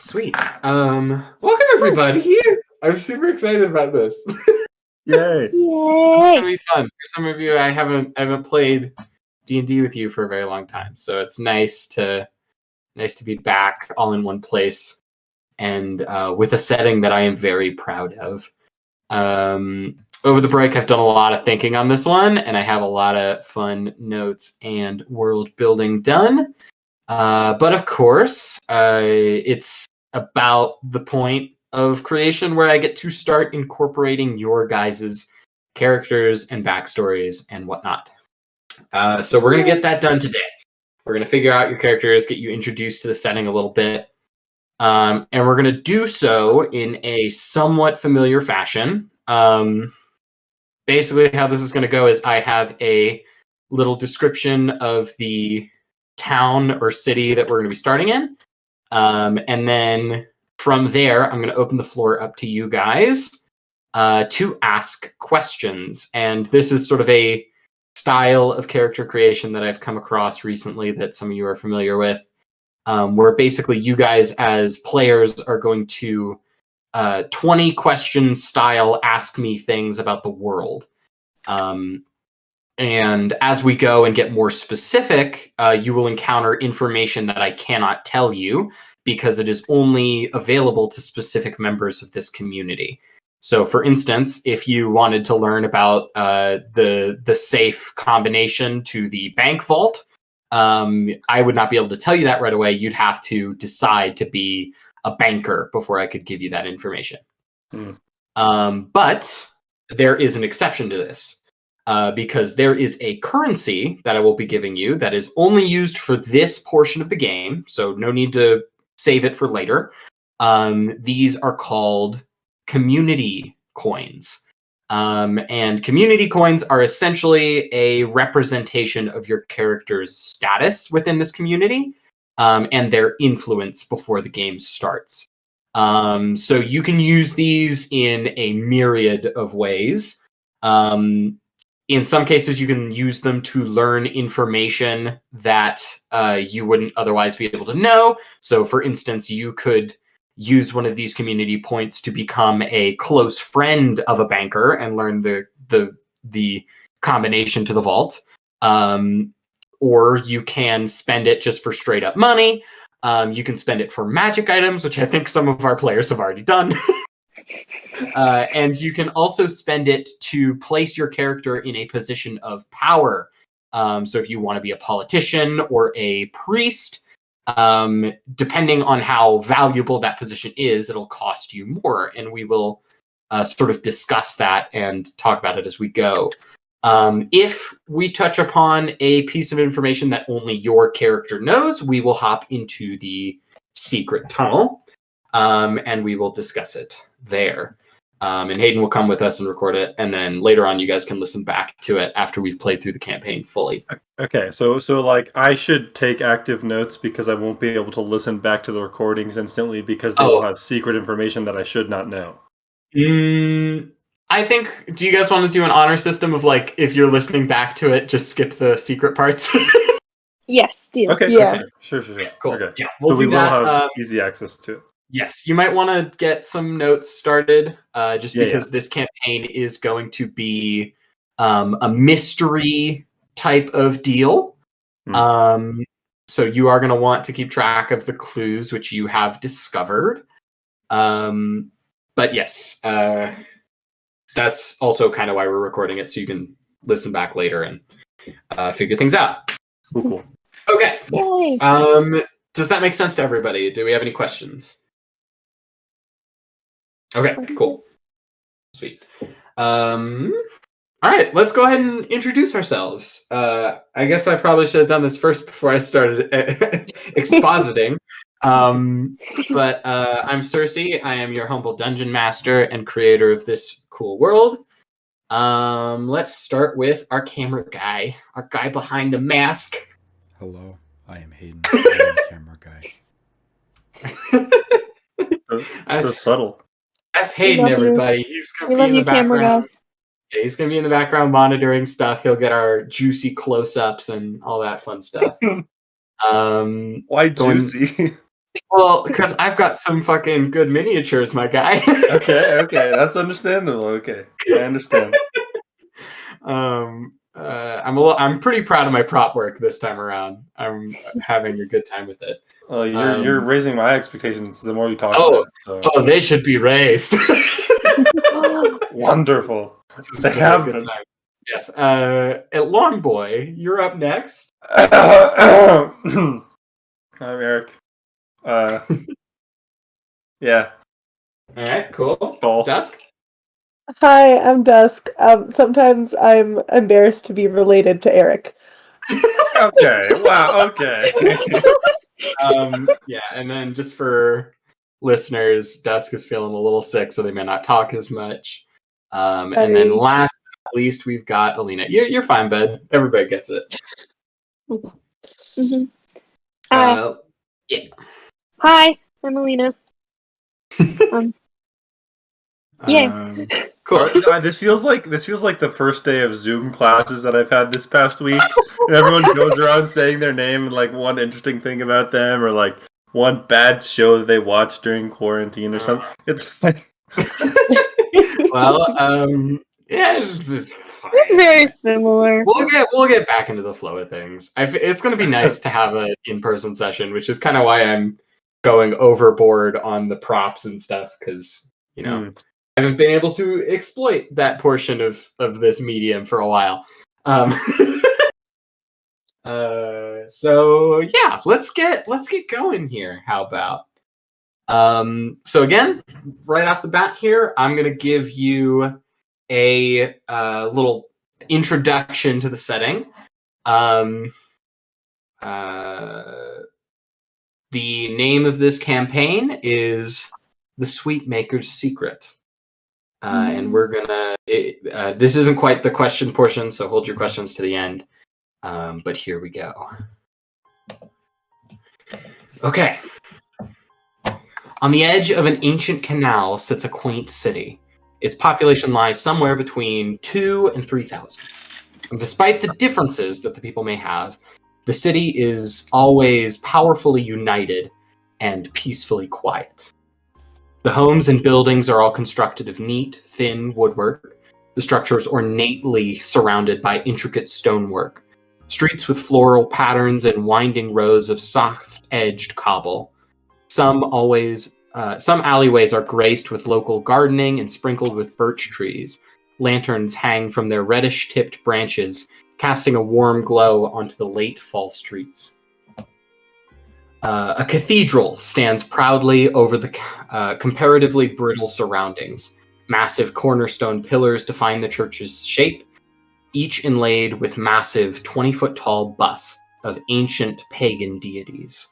Sweet. Welcome everybody. I'm super excited about this. Yay! It's gonna be fun. For some of you, I haven't played D&D with you for a very long time, so it's nice to be back all in one place and with a setting that I am very proud of. Over the break, I've done a lot of thinking on this one, and I have a lot of fun notes and world building done. But of course, it's about the point of creation where I get to start incorporating your guys' characters and backstories and whatnot. So we're going to get that done today. We're going to figure out your characters, get you introduced to the setting a little bit. And we're going to do so in a somewhat familiar fashion. Basically, how this is going to go is I have a little description of the town or city that we're going to be starting in. And then from there, I'm going to open the floor up to you guys to ask questions. And this is sort of a style of character creation that I've come across recently that some of you are familiar with, where basically you guys as players are going to 20 question style ask me things about the world. And as we go and get more specific, you will encounter information that I cannot tell you because it is only available to specific members of this community. So, for instance, if you wanted to learn about the safe combination to the bank vault, I would not be able to tell you that right away. You'd have to decide to be a banker before I could give you that information. But there is an exception to this. Because there is a currency that I will be giving you that is only used for this portion of the game, so no need to save it for later. These are called community coins. And community coins are essentially a representation of your character's status within this community and their influence before the game starts. So you can use these in a myriad of ways. In some cases, you can use them to learn information that you wouldn't otherwise be able to know. So, for instance, you could use one of these community points to become a close friend of a banker and learn the combination to the vault. Or you can spend it just for straight up money. You can spend it for magic items, which I think some of our players have already done. And you can also spend it to place your character in a position of power. So if you want to be a politician or a priest, depending on how valuable that position is, it'll cost you more. And we will sort of discuss that and talk about it as we go. If we touch upon a piece of information that only your character knows, we will hop into the secret tunnel and we will discuss it there. And Hayden will come with us and record it, and then later on you guys can listen back to it after we've played through the campaign fully. Okay, so like I should take active notes because I won't be able to listen back to the recordings instantly because they will have secret information that I should not know. I think, do you guys want to do an honor system of like, if you're listening back to it, just skip the secret parts? Yes, deal. Okay, Yeah. okay. Sure. Yeah, cool. Okay. Yeah, we'll so do we that. Will have easy access to it. Yes, you might want to get some notes started, because this campaign is going to be a mystery type of deal. So you are going to want to keep track of the clues which you have discovered. But yes, that's also kind of why we're recording it, so you can listen back later and figure things out. Cool. Okay. Yay. Does that make sense to everybody? Do we have any questions? Okay, cool. Sweet. All right, let's go ahead and introduce ourselves. I guess I probably should have done this first before I started expositing. But I'm Cersei. I am your humble dungeon master and creator of this cool world. Let's start with our camera guy, our guy behind the mask. Hello, I am Hayden. I am the camera guy. So subtle. That's Hayden, everybody. He's going to be in the background. Yeah, he's going to be in the background monitoring stuff. He'll get our juicy close-ups and all that fun stuff. Why juicy? Well, because I've got some fucking good miniatures, my guy. Okay, that's understandable. Okay, I understand. I'm pretty proud of my prop work this time around. I'm having a good time with it. You're raising my expectations the more you talk Oh, about it. So. they should be raised. Wonderful. This is They a very have good been. time. Yes. Long boy, you're up next. I'm Eric. Yeah. All right, cool. Cool. Dusk. Hi, I'm Dusk. Sometimes I'm embarrassed to be related to Eric. Okay. Wow. Okay. Yeah, and then just for listeners, Dusk is feeling a little sick, so they may not talk as much. And then last but not least, we've got Alina. You're fine, bud. Everybody gets it. Mm-hmm. Yeah. Hi, I'm Alina. Yeah. Cool. This feels like the first day of Zoom classes that I've had this past week. And everyone goes around saying their name and like one interesting thing about them or like one bad show that they watched during quarantine or something. It's like Well, yeah, it's fine. It's very similar. We'll get back into the flow of things. It's going to be nice to have an in-person session, which is kind of why I'm going overboard on the props and stuff because I haven't been able to exploit that portion of this medium for a while. So yeah, let's get going here. How about? So again, right off the bat here, I'm gonna give you a little introduction to the setting. The name of this campaign is The Sweetmaker's Secret. And we're gonna. This isn't quite the question portion, so hold your questions to the end. But here we go. Okay. On the edge of an ancient canal sits a quaint city. Its population lies somewhere between 2,000 and 3,000. And despite the differences that the people may have, the city is always powerfully united and peacefully quiet. The homes and buildings are all constructed of neat, thin woodwork. The structure is ornately surrounded by intricate stonework. Streets with floral patterns and winding rows of soft-edged cobble. Some alleyways are graced with local gardening and sprinkled with birch trees. Lanterns hang from their reddish-tipped branches, casting a warm glow onto the late fall streets. A cathedral stands proudly over the comparatively brittle surroundings. Massive cornerstone pillars define the church's shape, each inlaid with massive 20-foot-tall busts of ancient pagan deities.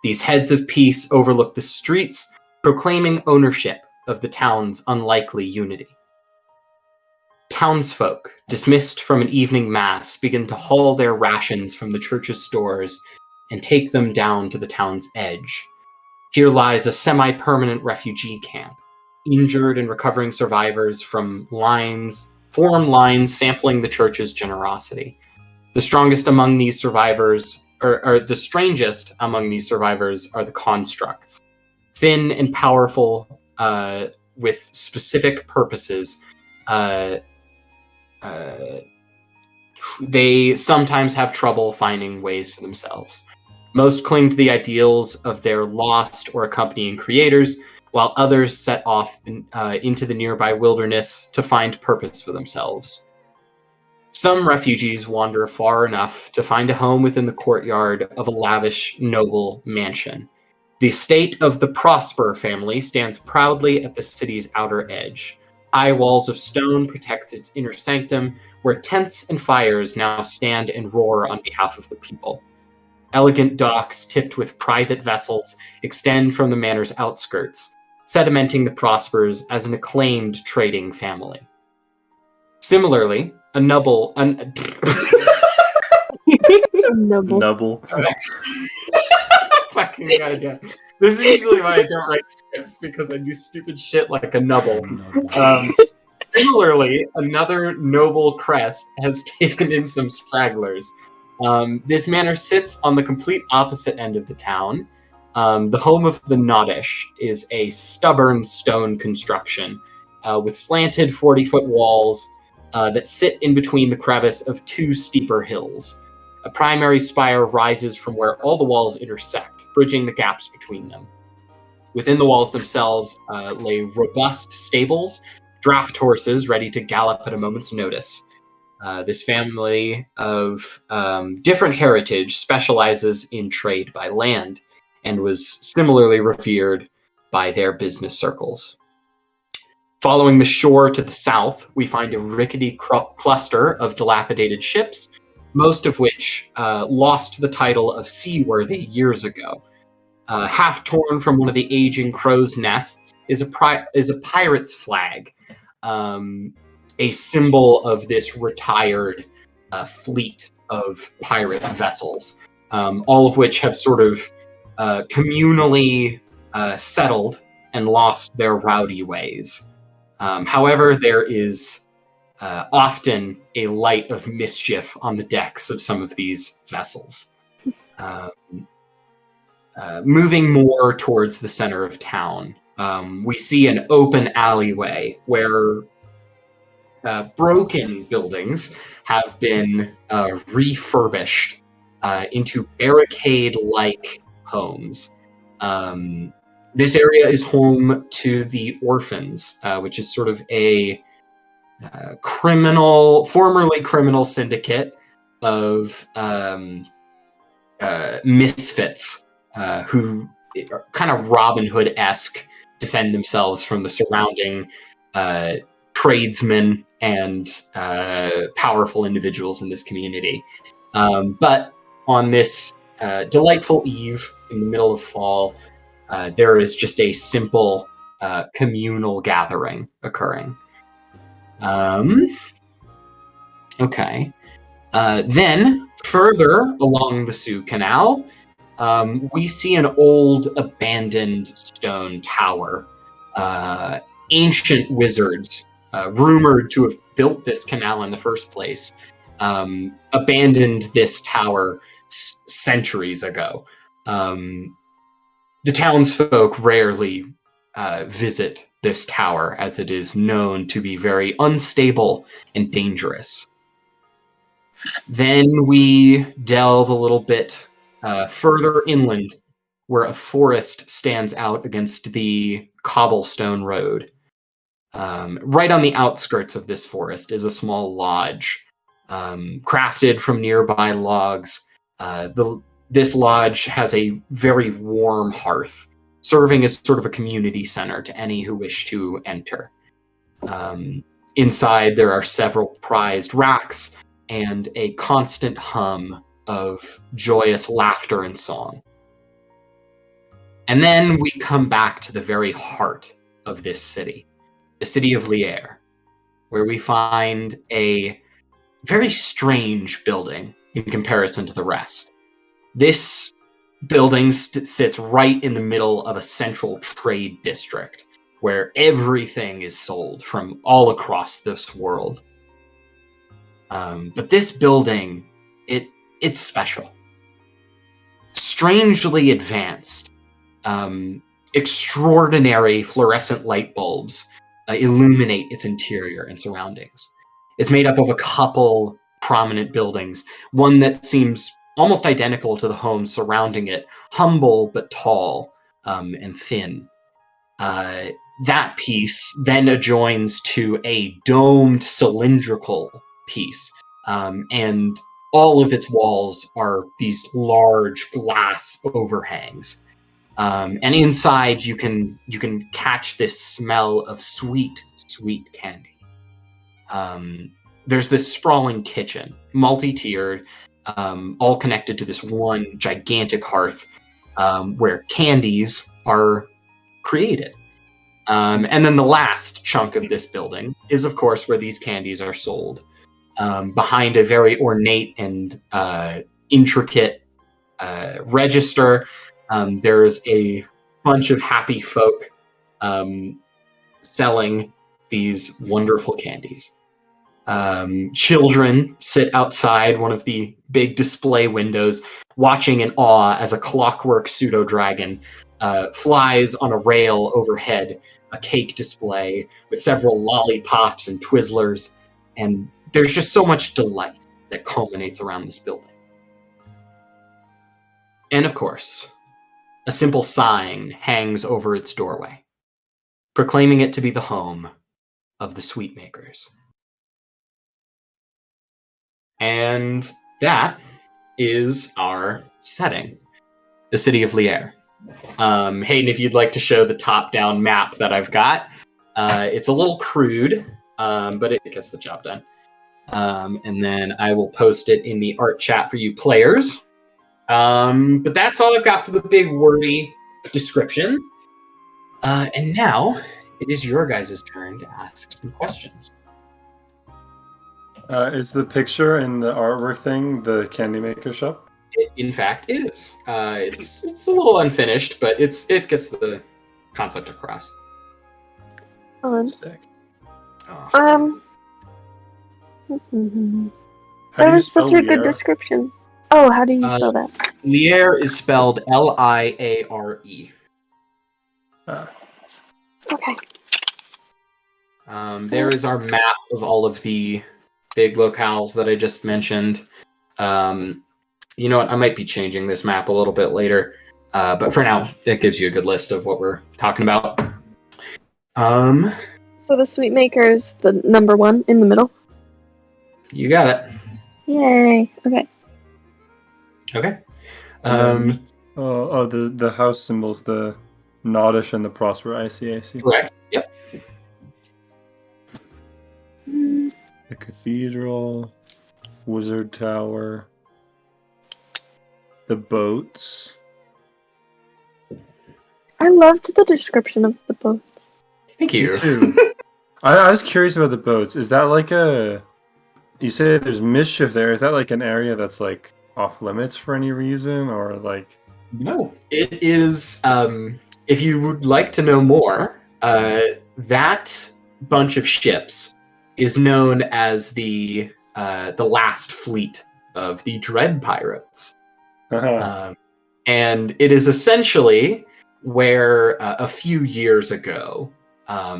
These heads of peace overlook the streets, proclaiming ownership of the town's unlikely unity. Townsfolk, dismissed from an evening mass, begin to haul their rations from the church's stores and take them down to the town's edge. Here lies a semi-permanent refugee camp. Injured and recovering survivors form lines sampling the church's generosity. The strongest among these survivors, or the strangest among these survivors, are the constructs. Thin and powerful, with specific purposes, they sometimes have trouble finding ways for themselves. Most cling to the ideals of their lost or accompanying creators, while others set off into the nearby wilderness to find purpose for themselves. Some refugees wander far enough to find a home within the courtyard of a lavish, noble mansion. The estate of the Prosper family stands proudly at the city's outer edge. High walls of stone protect its inner sanctum, where tents and fires now stand and roar on behalf of the people. Elegant docks tipped with private vessels extend from the manor's outskirts, sedimenting the Prospers as an acclaimed trading family. Similarly, a noble... Nubble. Fucking goddamn. This is usually why I don't write scripts, because I do stupid shit like a nubble. Similarly, another noble crest has taken in some stragglers. This manor sits on the complete opposite end of the town, The home of the Nodish is a stubborn stone construction with slanted 40-foot walls that sit in between the crevice of two steeper hills. A primary spire rises from where all the walls intersect, bridging the gaps between them. Within the walls themselves lay robust stables, draft horses ready to gallop at a moment's notice. This family of different heritage specializes in trade by land and was similarly revered by their business circles. Following the shore to the south, we find a rickety cluster of dilapidated ships, most of which lost the title of seaworthy years ago. Half torn from one of the aging crow's nests is a pirate's flag, a symbol of this retired fleet of pirate vessels, all of which have sort of communally settled and lost their rowdy ways. However, there is often a light of mischief on the decks of some of these vessels. Moving more towards the center of town, we see an open alleyway where broken buildings have been refurbished into barricade-like homes. This area is home to the Orphans, which is sort of a formerly criminal syndicate of misfits who are kind of Robin Hood-esque, defend themselves from the surrounding tradesmen and powerful individuals in this community. But on this delightful eve in the middle of fall, there is just a simple communal gathering occurring. Okay. Then, further along the Sioux Canal, we see an old abandoned stone tower. Ancient wizards, rumored to have built this canal in the first place, abandoned this tower centuries ago. The townsfolk rarely visit this tower, as it is known to be very unstable and dangerous. Then we delve a little bit further inland, where a forest stands out against the cobblestone road. Right on the outskirts of this forest is a small lodge, crafted from nearby logs. This lodge has a very warm hearth, serving as sort of a community center to any who wish to enter. Inside, there are several prized racks and a constant hum of joyous laughter and song. And then we come back to the very heart of this city, the city of Lier, where we find a very strange building in comparison to the rest. This building sits right in the middle of a central trade district where everything is sold from all across this world. But this building, it's special. Strangely advanced. Extraordinary fluorescent light bulbs illuminate its interior and surroundings. It's made up of a couple prominent buildings, one that seems almost identical to the homes surrounding it, humble but tall and thin. That piece then adjoins to a domed cylindrical piece, and all of its walls are these large glass overhangs. And inside you can catch this smell of sweet candy. There's this sprawling kitchen, multi-tiered, all connected to this one gigantic hearth, where candies are created. And then the last chunk of this building is, of course, where these candies are sold. Behind a very ornate and intricate register, there's a bunch of happy folk selling these wonderful candies. Children sit outside one of the big display windows, watching in awe as a clockwork pseudo-dragon flies on a rail overhead, a cake display with several lollipops and Twizzlers, and there's just so much delight that culminates around this building. And of course, a simple sign hangs over its doorway, proclaiming it to be the home of the Sweetmakers. And that is our setting, the city of Lier. Hayden, if you'd like to show the top-down map that I've got, it's a little crude, but it gets the job done. And then I will post it in the art chat for you players. But that's all I've got for the big wordy description. And now it is your guys' turn to ask some questions. Is the picture in the artwork thing the candy maker shop? It, in fact, is. It's a little unfinished, but it gets the concept across. Sick. Oh. How do That you was such spell a good Lier? description. Oh, how do you spell that? Lier is spelled Liare. Okay. There is our map of all of the big locales that I just mentioned. You know what? I might be changing this map a little bit later. But for now, it gives you a good list of what we're talking about. So the Sweetmaker is the number one in the middle. You got it. Yay. Okay. Okay. And then, the house symbols, the Noddish and the Prosper. I see. Correct. Yep. The cathedral, wizard tower, the boats. I loved the description of the boats. Thank you. Me too. I was curious about the boats. Is that like you say there's mischief there? Is that like an area that's like off limits for any reason, or like? No, it is. If you would like to know more, that bunch of ships is known as the last fleet of the Dread Pirates, and it is essentially where a few years ago,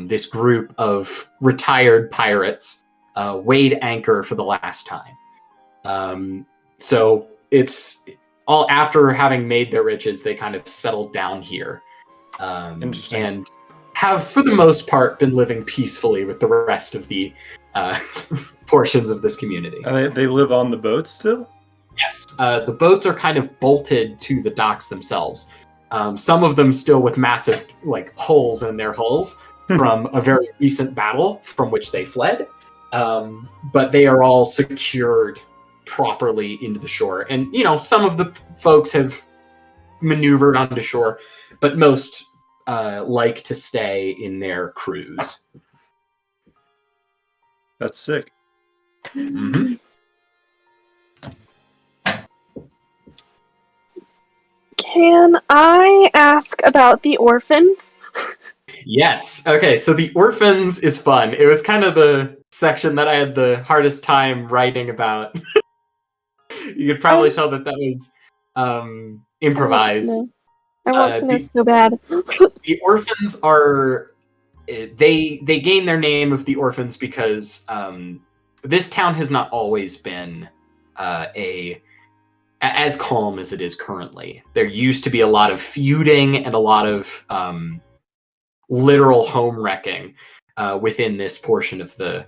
this group of retired pirates weighed anchor for the last time. So it's all after having made their riches, they kind of settled down here, Interesting. and have, for the most part, been living peacefully with the rest of the portions of this community. And they live on the boats still? Yes, the boats are kind of bolted to the docks themselves. Some of them still with massive holes in their hulls from a very recent battle from which they fled. But they are all secured properly into the shore. And, some of the folks have maneuvered onto shore, but most like to stay in their crews. That's sick. Mm-hmm. Can I ask about the orphans? Yes. Okay, so the orphans is fun. It was kind of the section that I had the hardest time writing about. You could probably tell that was improvised. I want to know so bad. The orphans are... They gain their name of the orphans because this town has not always been as calm as it is currently. There used to be a lot of feuding and a lot of literal home wrecking within this portion of the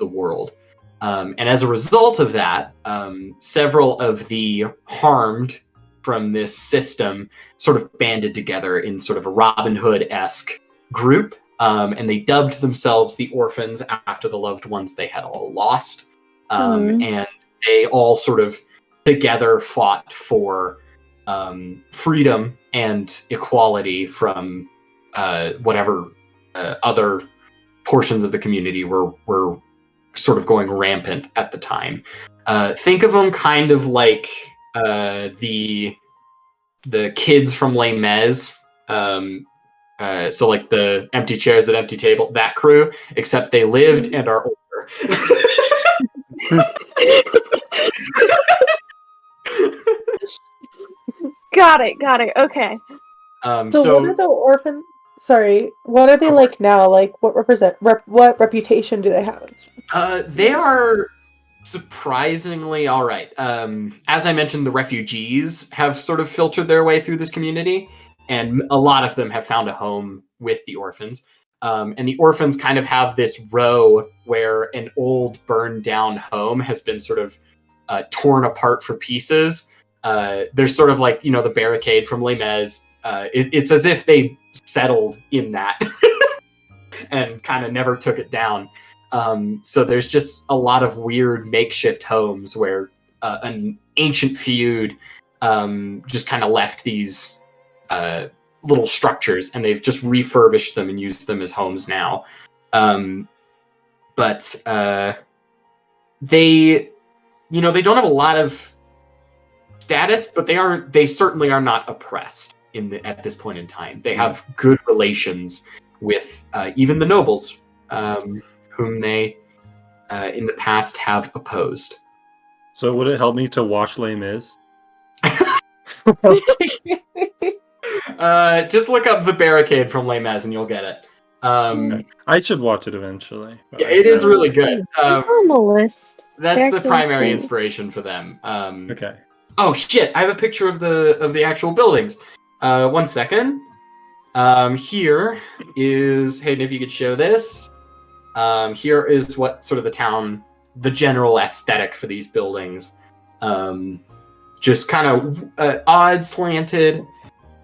world. And as a result of that, several of the harmed from this system sort of banded together in sort of a Robin Hood-esque group, and they dubbed themselves the Orphans after the loved ones they had all lost. And they all sort of together fought for freedom and equality from whatever other portions of the community were sort of going rampant at the time. Think of them kind of like the kids from Les Mis. So like the empty chairs at empty table, that crew, except they lived and are older. door. Got it. Okay. So what are the orphans? Sorry, what are they like now? Like, what what reputation do they have? They are surprisingly all right. As I mentioned, the refugees have sort of filtered their way through this community, and a lot of them have found a home with the orphans. And the orphans kind of have this row where an old burned down home has been sort of torn apart for pieces. There's sort of like, the barricade from Les Mis. It's as if they settled in that and kind of never took it down. So there's just a lot of weird makeshift homes where an ancient feud just kind of left these little structures, and they've just refurbished them and used them as homes now. But they don't have a lot of status, but they certainly are not oppressed at this point in time. They have good relations with even the nobles, whom they in the past have opposed. So would it help me to watch Les Mis? Just look up the barricade from Les Mis and you'll get it. I should watch it eventually. Yeah, it is really good. On the list. That's the Barricade primary thing. inspiration for them. Okay. Oh shit! I have a picture of the actual buildings. 1 second. Here is Hayden. If you could show this. Here is what sort of the general aesthetic for these buildings. Just kind of odd, slanted,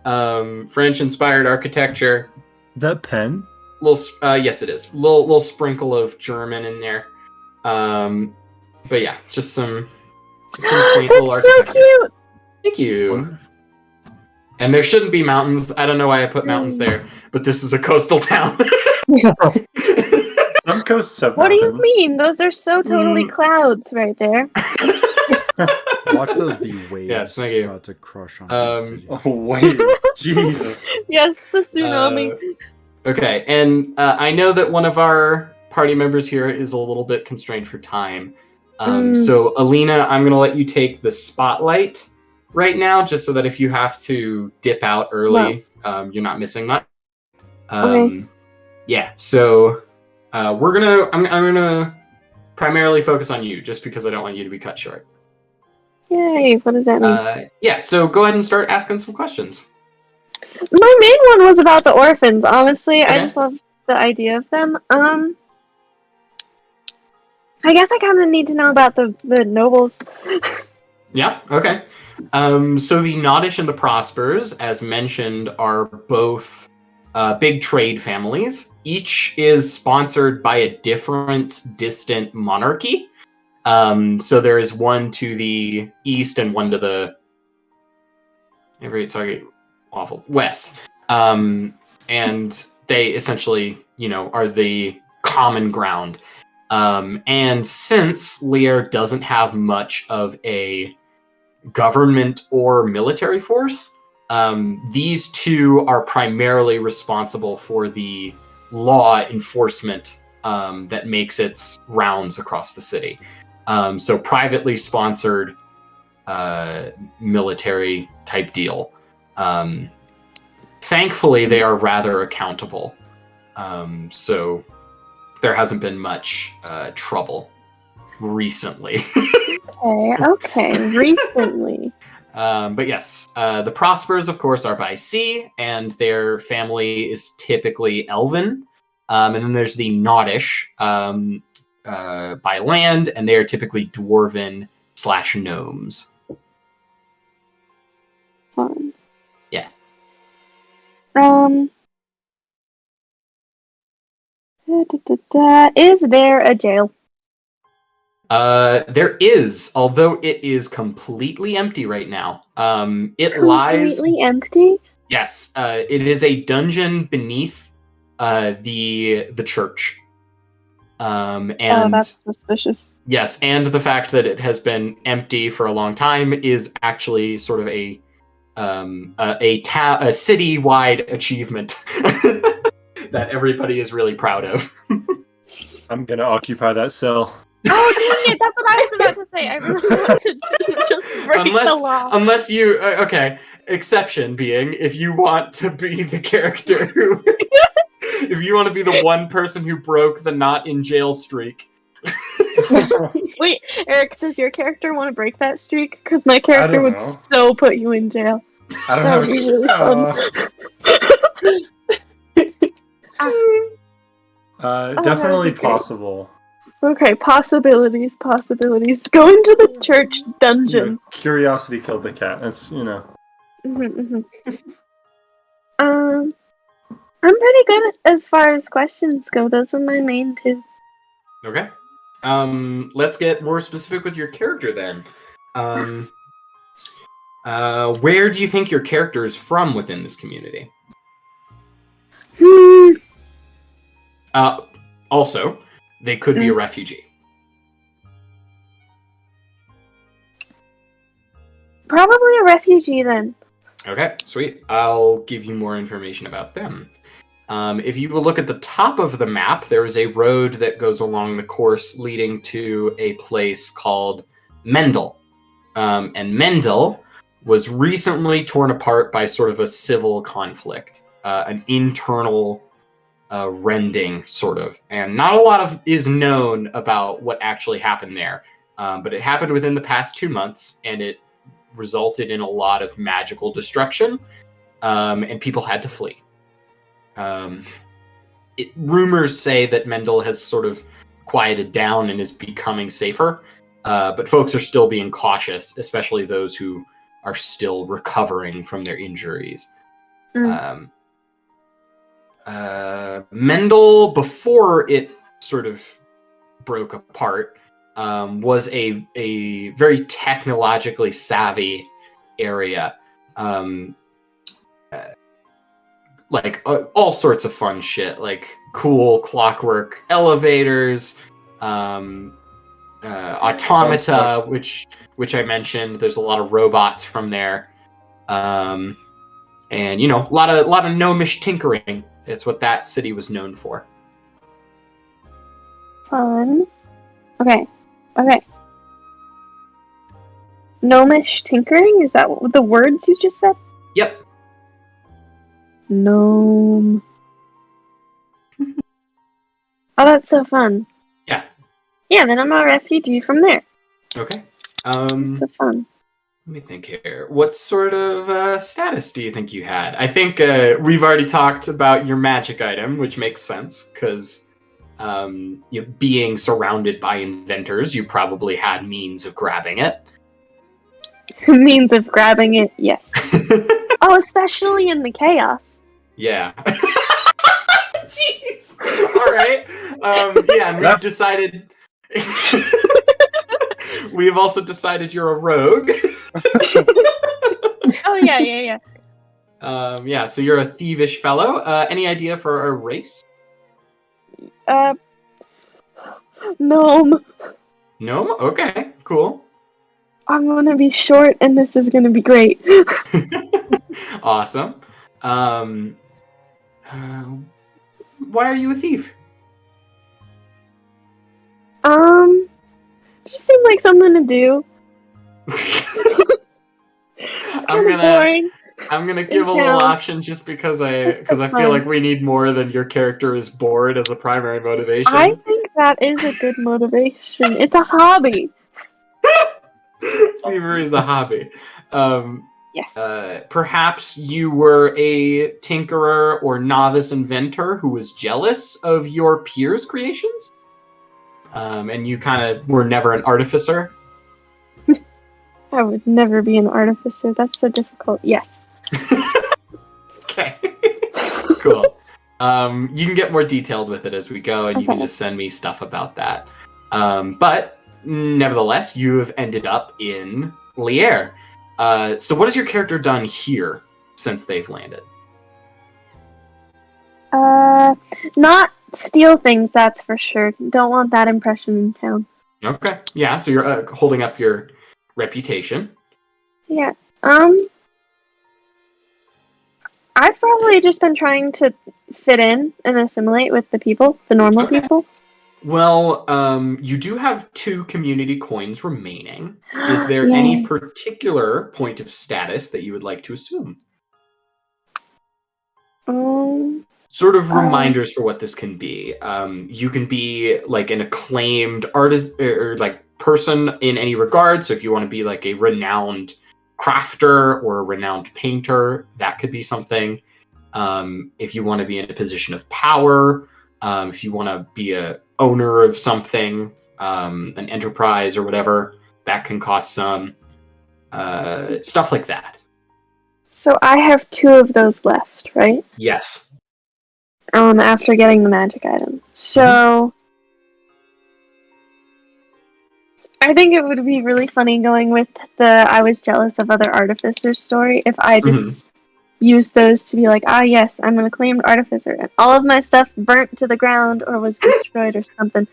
French-inspired architecture. That pen? Yes, it is. Little sprinkle of German in there. But yeah, just some quaint little That's so architecture. cute. Thank you. And there shouldn't be mountains. I don't know why I put mountains there, but this is a coastal town. Some coasts have What do you mountains. mean? Those are so totally clouds right there. Watch those be waves Yes, thank you. about to crush on the city. Oh, wait. Jesus. Yes, the tsunami. Okay, and I know that one of our party members here is a little bit constrained for time. So, Alina, I'm going to let you take the spotlight right now, just so that if you have to dip out early, you're not missing much. Okay. Yeah, so I'm gonna primarily focus on you, just because I don't want you to be cut short. Yay, what does that mean? Yeah, so go ahead and start asking some questions. My main one was about the orphans, honestly. I Okay. just love the idea of them. I guess I kind of need to know about the nobles. Yeah, okay. So the Nodish and the Prospers, as mentioned, are both big trade families. Each is sponsored by a different distant monarchy. So there is one to the east and one to the west. And they essentially, are the common ground. And since Lear doesn't have much of a government or military force, these two are primarily responsible for the law enforcement that makes its rounds across the city. So privately sponsored military type deal. Thankfully, they are rather accountable. So there hasn't been much trouble recently. Okay, recently. But yes, the Prospers, of course, are by sea, and their family is typically elven. And then there's the Nodish by land, and they are typically dwarven/gnomes. Fun. Yeah. Is there a jail? There is, although it is completely empty right now. It lies. Completely empty? Yes, it is a dungeon beneath the church. And that's suspicious. yes, and the fact that it has been empty for a long time is actually sort of a citywide achievement that everybody is really proud of. I'm gonna occupy that cell. Oh, dang it! That's what I was about to say. I really wanted to just break the law. Unless you okay. Exception being, if you want to be the character who, if you want to be the one person who broke the not in jail streak. Wait, Eric, does your character want to break that streak? Because my character would know. so put you in jail. I don't That have would be really fun. definitely that'd be great. possible. Okay, possibilities. Go into the church dungeon. Curiosity killed the cat. That's I'm pretty good as far as questions go. Those were my main two. Okay. Let's get more specific with your character then. Where do you think your character is from within this community? Also, they could be a refugee. Probably a refugee then. Okay, sweet. I'll give you more information about them. If you will look at the top of the map, there is a road that goes along the course leading to a place called Mendel. And Mendel was recently torn apart by sort of a civil conflict, an internal rending, sort of. And not a lot of is known about what actually happened there. But it happened within the past 2 months, and it resulted in a lot of magical destruction, and people had to flee. Rumors say that Mendel has sort of quieted down and is becoming safer, but folks are still being cautious, especially those who are still recovering from their injuries. Mendel, before it sort of broke apart, was a very technologically savvy area. Like all sorts of fun shit, like cool clockwork elevators, automata, which I mentioned. There's a lot of robots from there, and a lot of gnomish tinkering. It's what that city was known for. Fun. Okay. Gnomish tinkering? Is that the words you just said? Yep. Gnome. Oh, that's so fun. Yeah. Yeah, then I'm a refugee from there. Okay. So fun. Let me think here. What sort of status do you think you had? I think we've already talked about your magic item, which makes sense, because being surrounded by inventors, you probably had means of grabbing it. Means of grabbing it, yes. Oh, especially in the chaos. Yeah. Jeez. All right. Yeah, and we've decided... We've also decided you're a rogue. Oh, yeah. Yeah, so you're a thievish fellow. Any idea for a race? Gnome. Gnome? Okay, cool. I'm gonna be short, and this is gonna be great. Awesome. Why are you a thief? Just seemed like something to do. It's kind of boring. I'm gonna give a little option just because I feel like we need more than your character is bored as a primary motivation. I think that is a good motivation. It's a hobby. Thievery is a hobby. Yes. Perhaps you were a tinkerer or novice inventor who was jealous of your peers' creations? And you kind of were never an artificer? I would never be an artificer. That's so difficult. Yes. Okay. Cool. You can get more detailed with it as we go, and you can just send me stuff about that. But nevertheless, you have ended up in Lier. So what has your character done here since they've landed? Not steal things, that's for sure. Don't want that impression in town. Okay. Yeah, so you're holding up your reputation. Yeah. I've probably just been trying to fit in and assimilate with the people, the normal people. Well, you do have 2 community coins remaining. Is there Yay. any particular point of status that you would like to assume? Sort of reminders for what this can be. You can be like an acclaimed artist or like person in any regard. So if you want to be like a renowned crafter or a renowned painter, that could be something. If you want to be in a position of power, if you want to be a owner of something, an enterprise or whatever, that can cost some. Stuff like that. So I have 2 of those left, right? Yes. After getting the magic item. So I think it would be really funny going with the I was jealous of other artificers story if I just used those to be like, yes, I'm an acclaimed artificer, and all of my stuff burnt to the ground or was destroyed or something.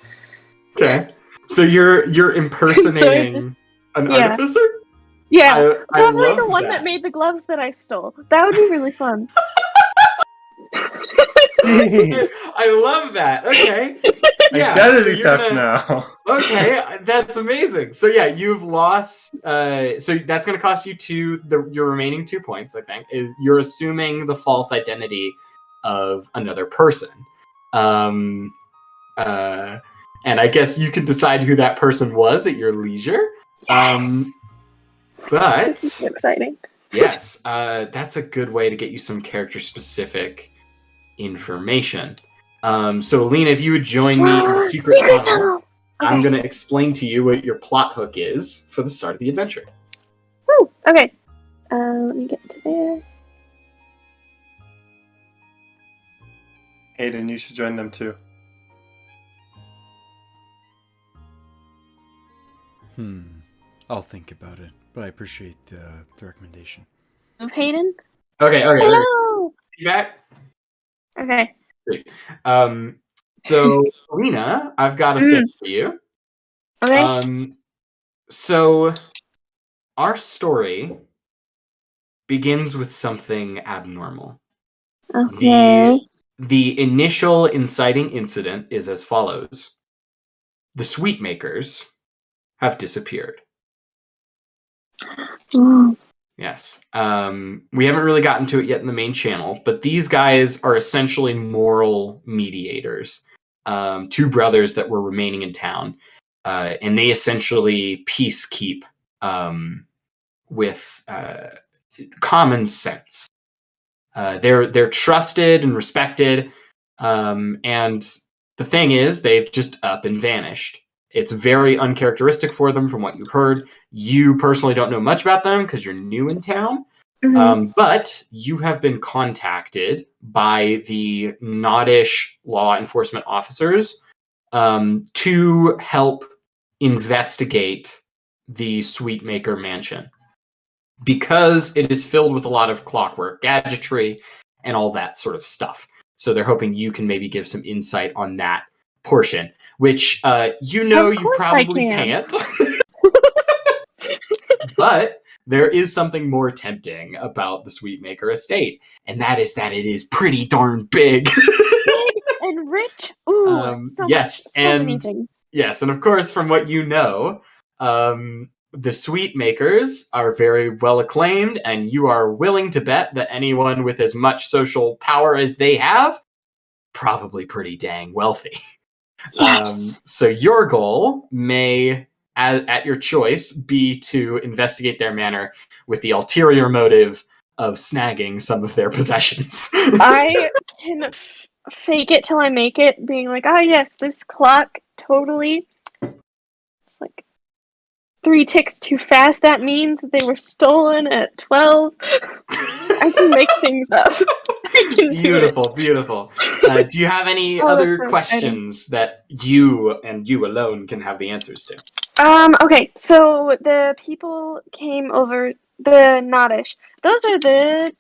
Okay. So you're impersonating an artificer? Yeah. I Probably love the one that made the gloves that I stole. That would be really fun. I love that. Okay. Yeah. Identity theft now. Okay, that's amazing. So yeah, you've lost. So that's going to cost you your remaining 2 points. I think is you're assuming the false identity of another person. And I guess you can decide who that person was at your leisure. Yes. But this is so exciting. Yes, that's a good way to get you some character-specific information. So, Alina, if you would join me in the secret tunnel, okay. I'm going to explain to you what your plot hook is for the start of the adventure. Woo! Okay. Let me get to there. Hayden, you should join them too. I'll think about it, but I appreciate the recommendation. Of Hayden? Okay. Hello! You back? Okay. Great. So, Alina, I've got a thing for you. Okay. So, our story begins with something abnormal. Okay. The initial inciting incident is as follows. The Sweetmakers have disappeared. Yes. We haven't really gotten to it yet in the main channel, but these guys are essentially moral mediators. 2 brothers that were remaining in town. And they essentially peacekeep with common sense. They're trusted and respected. And the thing is, they've just up and vanished. It's very uncharacteristic for them from what you've heard. You personally don't know much about them because you're new in town. But you have been contacted by the Noddish law enforcement officers to help investigate the Sweetmaker mansion because it is filled with a lot of clockwork gadgetry and all that sort of stuff. So they're hoping you can maybe give some insight on that portion, which you probably can't. But there is something more tempting about the Sweetmaker estate, and that is that it is pretty darn big. Big and rich. Ooh, yes, many things. Yes, and of course, from what you know, the Sweetmakers are very well acclaimed, and you are willing to bet that anyone with as much social power as they have, probably pretty dang wealthy. Yes. So your goal may, at your choice, be to investigate their manor with the ulterior motive of snagging some of their possessions. I can fake it till I make it, being like, yes, this clock totally. It's like 3 ticks too fast. That means that they were stolen at 12. I can make things up. Beautiful. Do you have any other questions that you and you alone can have the answers to? Okay, so the people came over the Noddish. Those are the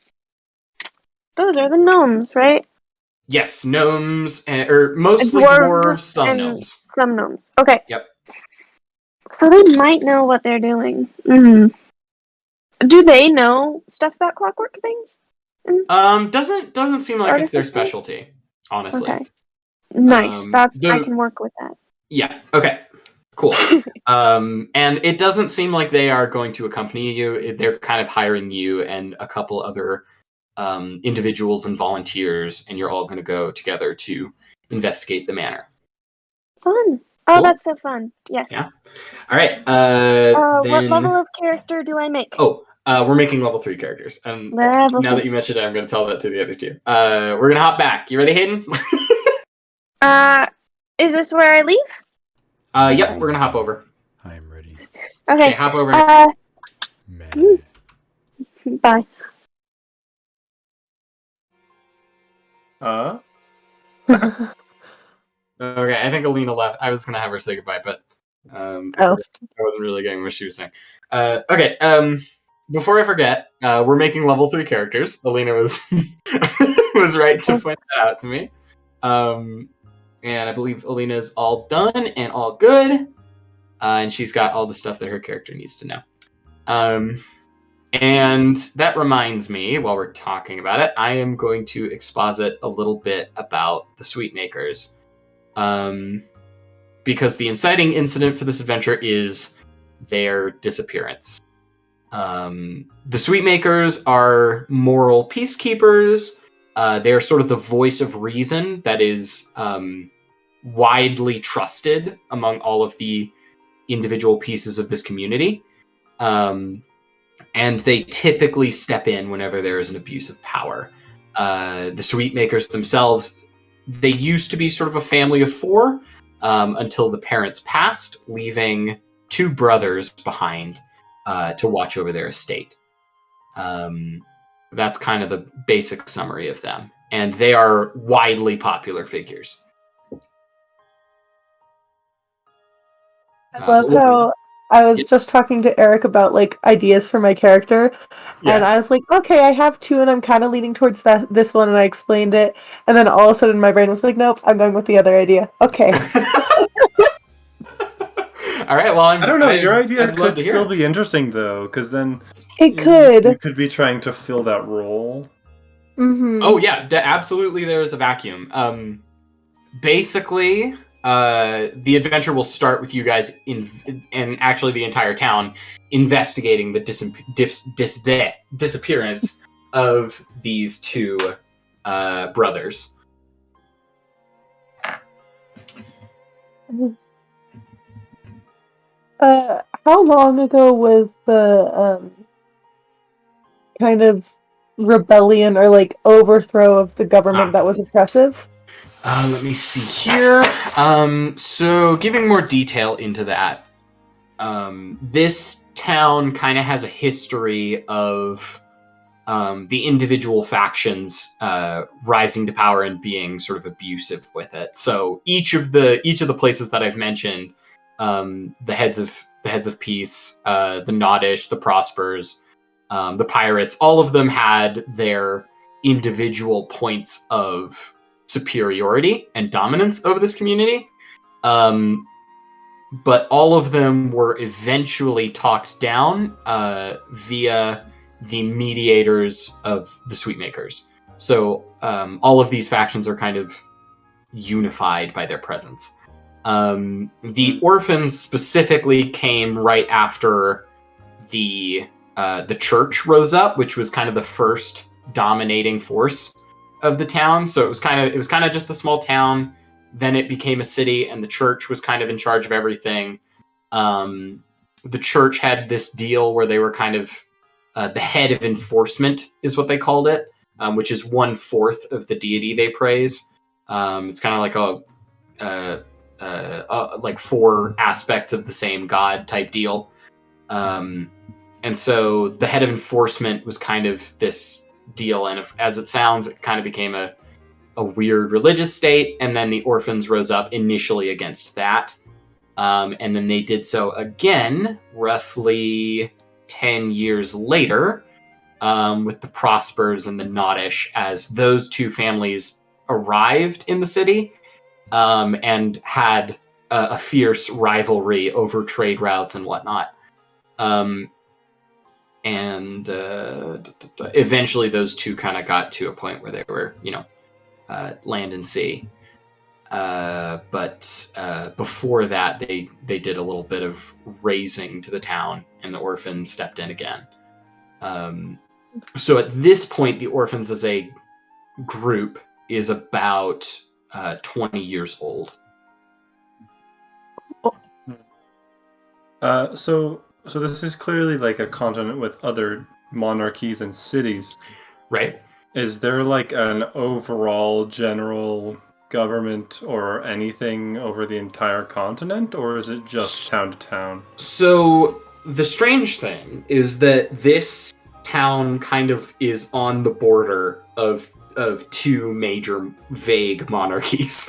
gnomes, right? Yes, gnomes, or mostly dwarves, some gnomes. Some gnomes. Okay. Yep. So they might know what they're doing. Do they know stuff about clockwork things? Doesn't seem like it's their specialty, honestly. Okay. Nice. I can work with that. Yeah. Okay. Cool. And it doesn't seem like they are going to accompany you. They're kind of hiring you and a couple other individuals and volunteers, and you're all going to go together to investigate the manor. Fun. Oh, Cool. that's so fun. Yes. Yeah. All right. What level of character do I make? Oh, we're making level 3 characters. And Level now 3. that you mentioned it, I'm going to tell that to the other two. We're going to hop back. You ready, Hayden? Is this where I leave? Yep, we're going to hop over. I am ready. Okay. Hop over. Man. Bye. Okay, I think Alina left. I was going to have her say goodbye, but I wasn't really getting what she was saying. Okay, before I forget, we're making level 3 characters. Alina was was right to point that out to me. And I believe Alina's all done and all good. And she's got all the stuff that her character needs to know. And that reminds me, while we're talking about it, I am going to exposit a little bit about the Sweetmakers. Because the inciting incident for this adventure is their disappearance. The Sweetmakers are moral peacekeepers. They're sort of the voice of reason that is widely trusted among all of the individual pieces of this community. And they typically step in whenever there is an abuse of power. The Sweetmakers themselves, they used to be sort of a family of 4 until the parents passed, leaving 2 brothers behind to watch over their estate. That's kind of the basic summary of them. And they are widely popular figures. I love how I was just talking to Eric about like ideas for my character, and I was like, okay, I have 2, and I'm kind of leaning towards this one, and I explained it, and then all of a sudden my brain was like, nope, I'm going with the other idea. Okay. All right. Well, I don't know. Your idea could still be interesting though, because then it could. You could be trying to fill that role. Mm-hmm. Oh yeah, absolutely. There is a vacuum. Basically, the adventure will start with you guys and actually the entire town investigating the disappearance of these 2 brothers. How long ago was the kind of rebellion or like overthrow of the government that was oppressive? Let me see here. So giving more detail into that, this town kind of has a history of the individual factions rising to power and being sort of abusive with it. So each of the places that I've mentioned, the heads of peace, the Noddish, the Prospers, the Pirates, all of them had their individual points of superiority and dominance over this community. But all of them were eventually talked down via the mediators of the Sweetmakers. So all of these factions are kind of unified by their presence. The orphans specifically came right after the church rose up, which was kind of the first dominating force of the town. So it was kind of just a small town. Then it became a city, and the church was kind of in charge of everything. The church had this deal where they were kind of the head of enforcement, is what they called it, which is 1/4 of the deity they praise. It's kind of like like 4 aspects of the same god type deal. And so the head of enforcement was kind of this deal, and as it sounds, it kind of became a weird religious state, and then the orphans rose up initially against that. And then they did so again, roughly 10 years later, with the Prospers and the Noddish, as those 2 families arrived in the city and had a fierce rivalry over trade routes and whatnot. And eventually those 2 kind of got to a point where they were, land and sea. But before that, they did a little bit of raising to the town, and the orphans stepped in again. So at this point, the orphans as a group is about 20 years old. So this is clearly like a continent with other monarchies and cities. Right. Is there like an overall general government or anything over the entire continent, or is it just town to town? So the strange thing is that this town kind of is on the border of two major vague monarchies.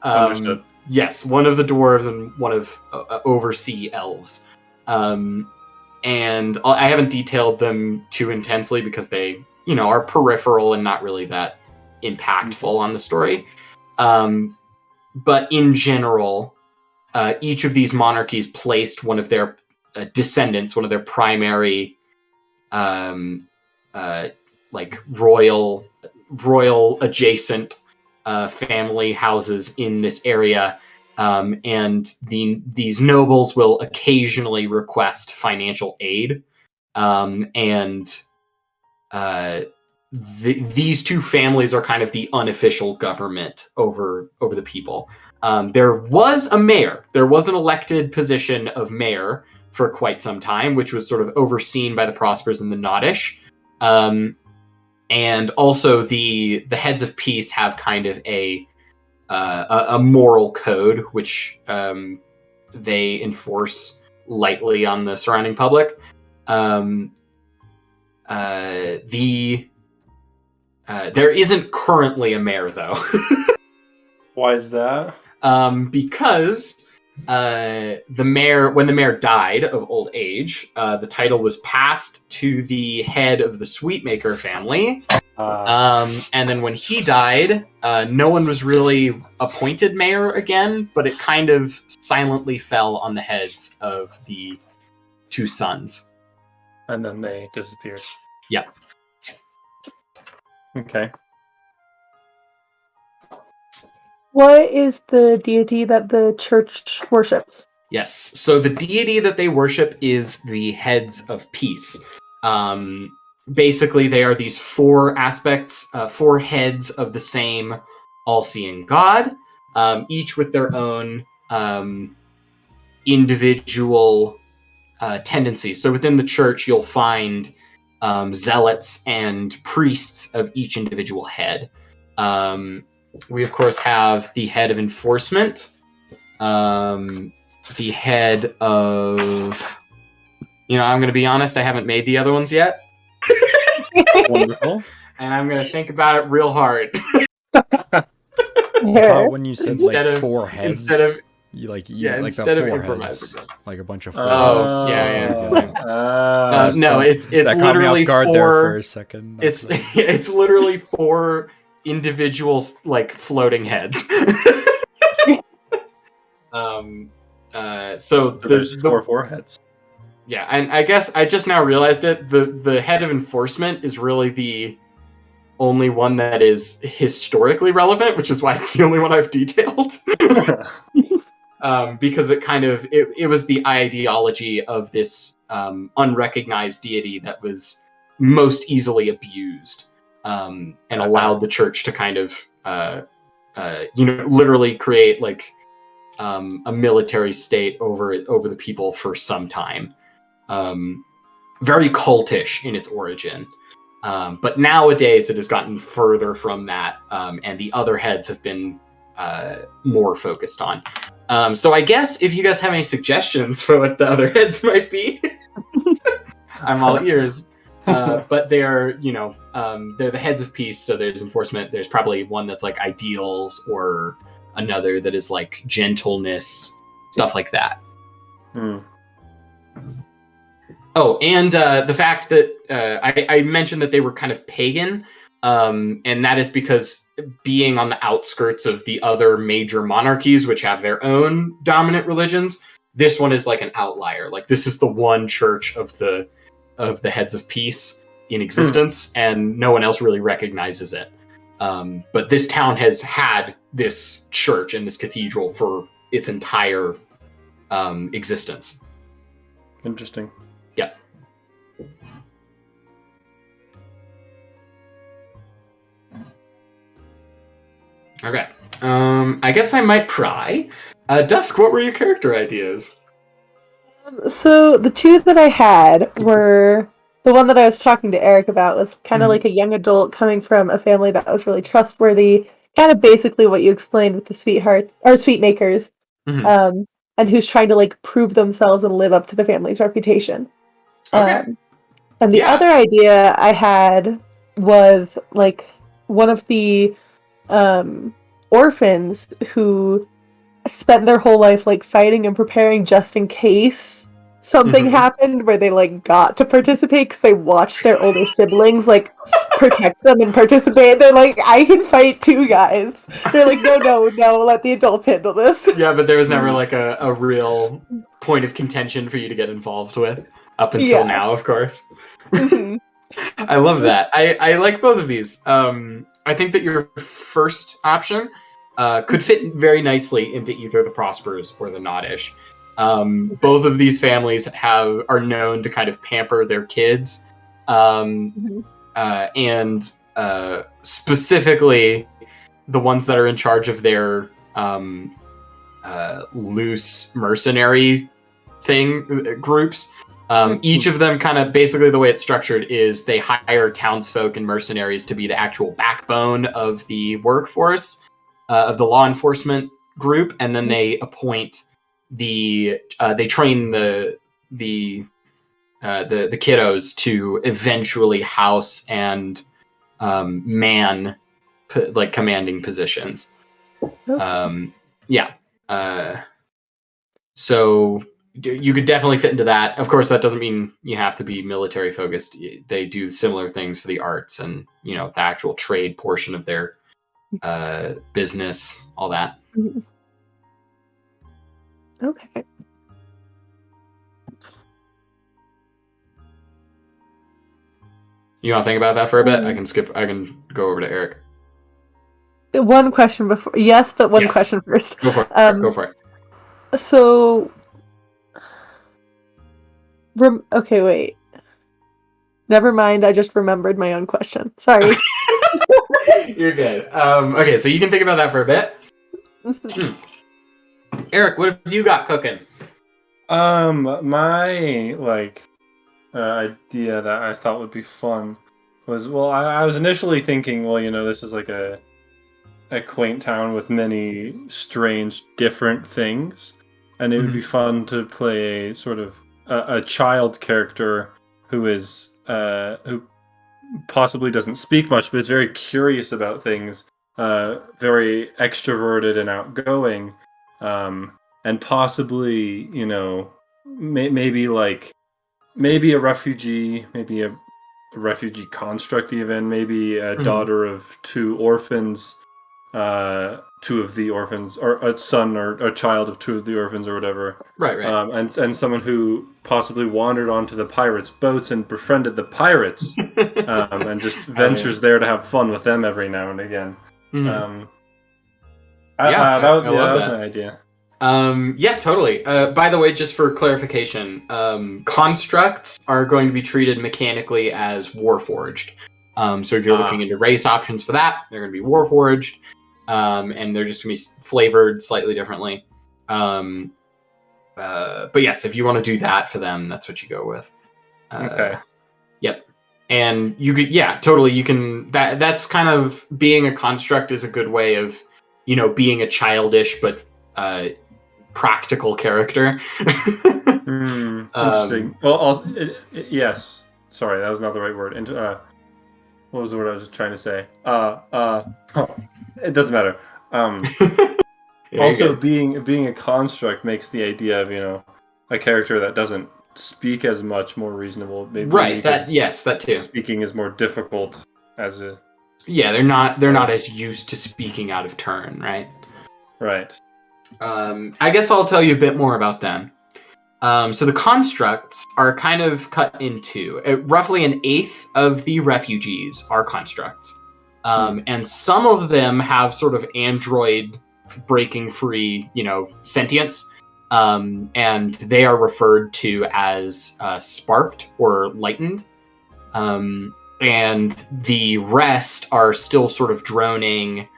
Understood. Yes, one of the dwarves and one of oversea elves. And I haven't detailed them too intensely because they, are peripheral and not really that impactful on the story. But in general, each of these monarchies placed one of their descendants, one of their primary, royal adjacent family houses in this area, and these nobles will occasionally request financial aid, and these two families are kind of the unofficial government over the people. There was a mayor. There was an elected position of mayor for quite some time, which was sort of overseen by the Prospers and the Noddish. And also the heads of peace have kind of a moral code, which they enforce lightly on the surrounding public. There isn't currently a mayor, though. Why is that? Because when the mayor died of old age, the title was passed to the head of the Sweetmaker family. And then when he died, no one was really appointed mayor again, but it kind of silently fell on the heads of the two sons. And then they disappeared. Yep. Okay. What is the deity that the church worships? Yes. So the deity that they worship is the heads of peace. Basically, they are these four aspects, four heads of the same all-seeing God, each with their own individual tendencies. So within the church, you'll find zealots and priests of each individual head. We, of course, have the head of enforcement, the head of... I'm going to be honest, I haven't made the other ones yet. Wonderful. And I'm going to think about it real hard. When you said Instead of four heads, instead of instead of four improvising, heads, like a bunch of Oh, yeah. No, it's that literally caught me off guard four. there for a second. It's literally four individual floating heads. So there's four heads. Yeah, and I guess I just now realized it. The head of enforcement is really the only one that is historically relevant, which is why it's the only one I've detailed. Because it was the ideology of this unrecognized deity that was most easily abused, and allowed the church to kind of literally create a military state over the people for some time. Very cultish in its origin. But nowadays it has gotten further from that, and the other heads have been more focused on. So I guess if you guys have any suggestions for what the other heads might be, I'm all ears. But they are, they're the heads of peace, so there's enforcement. There's probably one that's like ideals, or another that is like gentleness, stuff like that. Oh, and the fact that I mentioned that they were kind of pagan, and that is because being on the outskirts of the other major monarchies, which have their own dominant religions, this one is like an outlier. Like, this is the one church of the heads of peace in existence, and no one else really recognizes it. But this town has had this church and this cathedral for its entire existence. Interesting. Yep. Okay. I guess I might pry. Dusk, what were your character ideas? So the two that I had were the one that I was talking to Eric about was kind of like a young adult coming from a family that was really trustworthy, kind of basically what you explained with the sweethearts or Sweetmakers, Mhm. and who's trying to like prove themselves and live up to the family's reputation. Okay. And the Yeah. other idea I had was like one of the orphans who spent their whole life like fighting and preparing just in case something happened where they like got to participate because they watched their older siblings like protect them and participate. They're like, I can fight too, guys. They're like, no, let the adults handle this. Yeah, but there was never like a real point of contention for you to get involved with up until now, of course. I love that. I like both of these. I think that your first option could fit very nicely into either the Prospers or the Noddish. Both of these families are known to kind of pamper their kids, and specifically the ones that are in charge of their loose mercenary groups. Each of them kind of basically the way it's structured is they hire townsfolk and mercenaries to be the actual backbone of the workforce of the law enforcement group, and then they appoint they train the kiddos to eventually house and man like commanding positions. So you could definitely fit into that. Of course, that doesn't mean you have to be military focused. They do similar things for the arts and, you know, the actual trade portion of their business, all that. Okay. You want to think about that for a bit? I can go over to Eric. One question before. Yes, but one question first. Go for it. Go for it. So, okay, wait. Never mind. I just remembered my own question. Sorry. You're good. Okay, so you can think about that for a bit. Eric, what have you got cooking? My idea that I thought would be fun was, well, I was initially thinking, well, you know, this is like a quaint town with many strange, different things, and it would be fun to play a sort of a child character who is who possibly doesn't speak much, but is very curious about things, very extroverted and outgoing, and possibly, you know, maybe a refugee, maybe a refugee construct, even maybe a daughter of two orphans, two of the orphans, or a son or a child of two of the orphans, or whatever. Right. And someone who possibly wandered onto the pirates' boats and befriended the pirates, and just ventures there to have fun with them every now and again. That was my idea. Yeah, totally. By the way, just for clarification, constructs are going to be treated mechanically as warforged. So if you're looking into race options for that, they're going to be warforged, and they're just going to be flavored slightly differently. But yes, if you want to do that for them, that's what you go with. Okay. Yep. And you could, totally. You can. That's kind of being a construct is a good way of, you know, being a childish but practical character. Interesting. Well, yes. Sorry, that was not the right word. What was the word I was just trying to say? It doesn't matter. Also, being a construct makes the idea of, you know, a character that doesn't speak as much more reasonable. Maybe right. That too. Speaking is more difficult as a. Yeah, they're not as used to speaking out of turn, right? Right. I guess I'll tell you a bit more about them. So the constructs are kind of cut into roughly an eighth of the refugees are constructs. And some of them have sort of android breaking free, sentience. And they are referred to as sparked or lightened. And the rest are still sort of droning,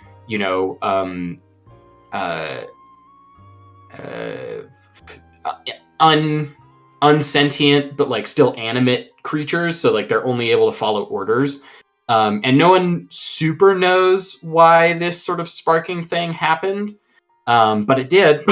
unsentient, but like still animate creatures. So like they're only able to follow orders. And no one super knows why this sort of sparking thing happened. But it did.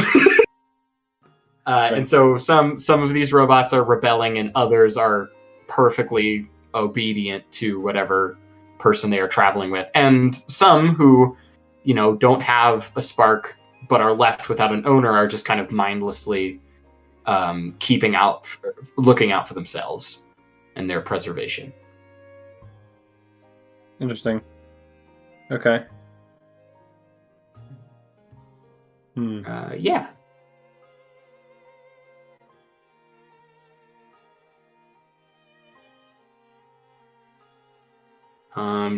And so some of these robots are rebelling and others are perfectly obedient to whatever person they are traveling with. And some who, don't have a spark but are left without an owner are just kind of mindlessly looking out for themselves and their preservation. Interesting. Okay. Yeah.